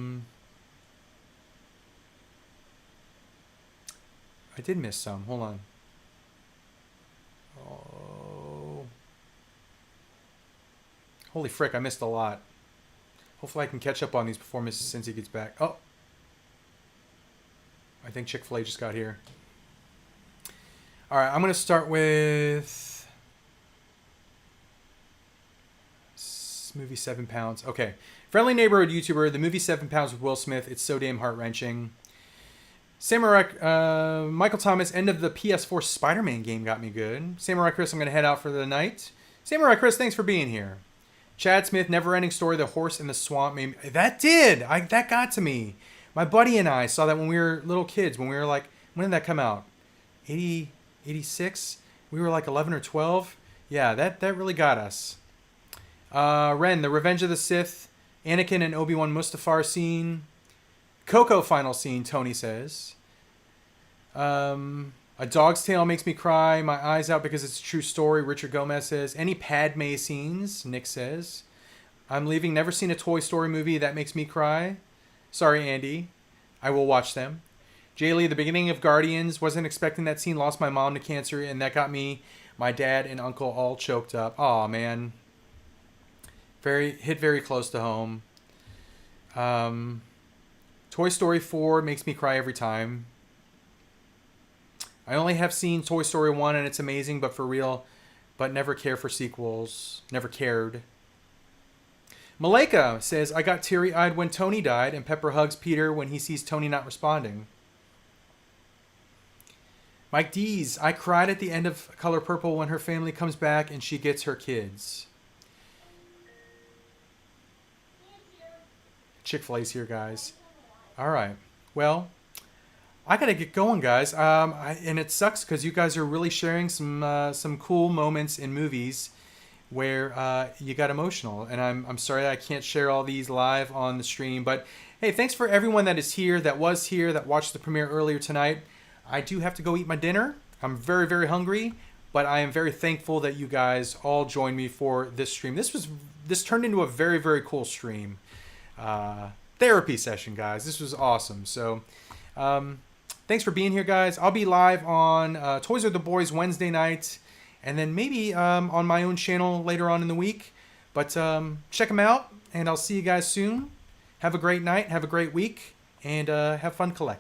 did miss some. Hold on. Oh. Holy frick, I missed a lot. Hopefully I can catch up on these before Mrs. Cincy gets back. Oh. I think Chick-fil-A just got here. All right, I'm going to start with movie 7 Pounds. Okay. Friendly Neighborhood YouTuber, the movie 7 Pounds with Will Smith. It's so damn heart-wrenching. Samurai, Michael Thomas, end of the PS4 Spider-Man game got me good. Samurai Chris, I'm going to head out for the night. Samurai Chris, thanks for being here. Chad Smith, Never-Ending Story, The Horse in the Swamp. That that got to me. My buddy and I saw that when we were little kids. When we were like, when did that come out? 86? We were like 11 or 12. Yeah, that really got us. Ren, The Revenge of the Sith. Anakin and Obi-Wan Mustafar scene. Coco final scene, Tony says. A Dog's Tale makes me cry. My eyes out because it's a true story, Richard Gomez says. Any Padme scenes, Nick says. I'm leaving. Never seen a Toy Story movie. That makes me cry. Sorry, Andy. I will watch them. Jay Lee, the beginning of Guardians. Wasn't expecting that scene. Lost my mom to cancer, and that got me, my dad, and uncle all choked up. Aw, man. Hit very close to home. Toy Story 4 makes me cry every time. I only have seen Toy Story 1 and it's amazing, but for real, but never care for sequels. Never cared. Maleka says, I got teary-eyed when Tony died, and Pepper hugs Peter when he sees Tony not responding. Mike Dees, I cried at the end of Color Purple when her family comes back and she gets her kids. Chick-fil-A's here, guys. All right. Well, I gotta get going, guys. And it sucks because you guys are really sharing some cool moments in movies where you got emotional. And I'm sorry I can't share all these live on the stream. But hey, thanks for everyone that is here, that was here, that watched the premiere earlier tonight. I do have to go eat my dinner. I'm very, very hungry, but I am very thankful that you guys all joined me for this stream. This turned into a very, very cool stream. Therapy session, guys. This was awesome. So thanks for being here, guys. I'll be live on Toys Are the Boys Wednesday night, and then maybe on my own channel later on in the week. But check them out, and I'll see you guys soon. Have a great night. Have a great week, and have fun collecting.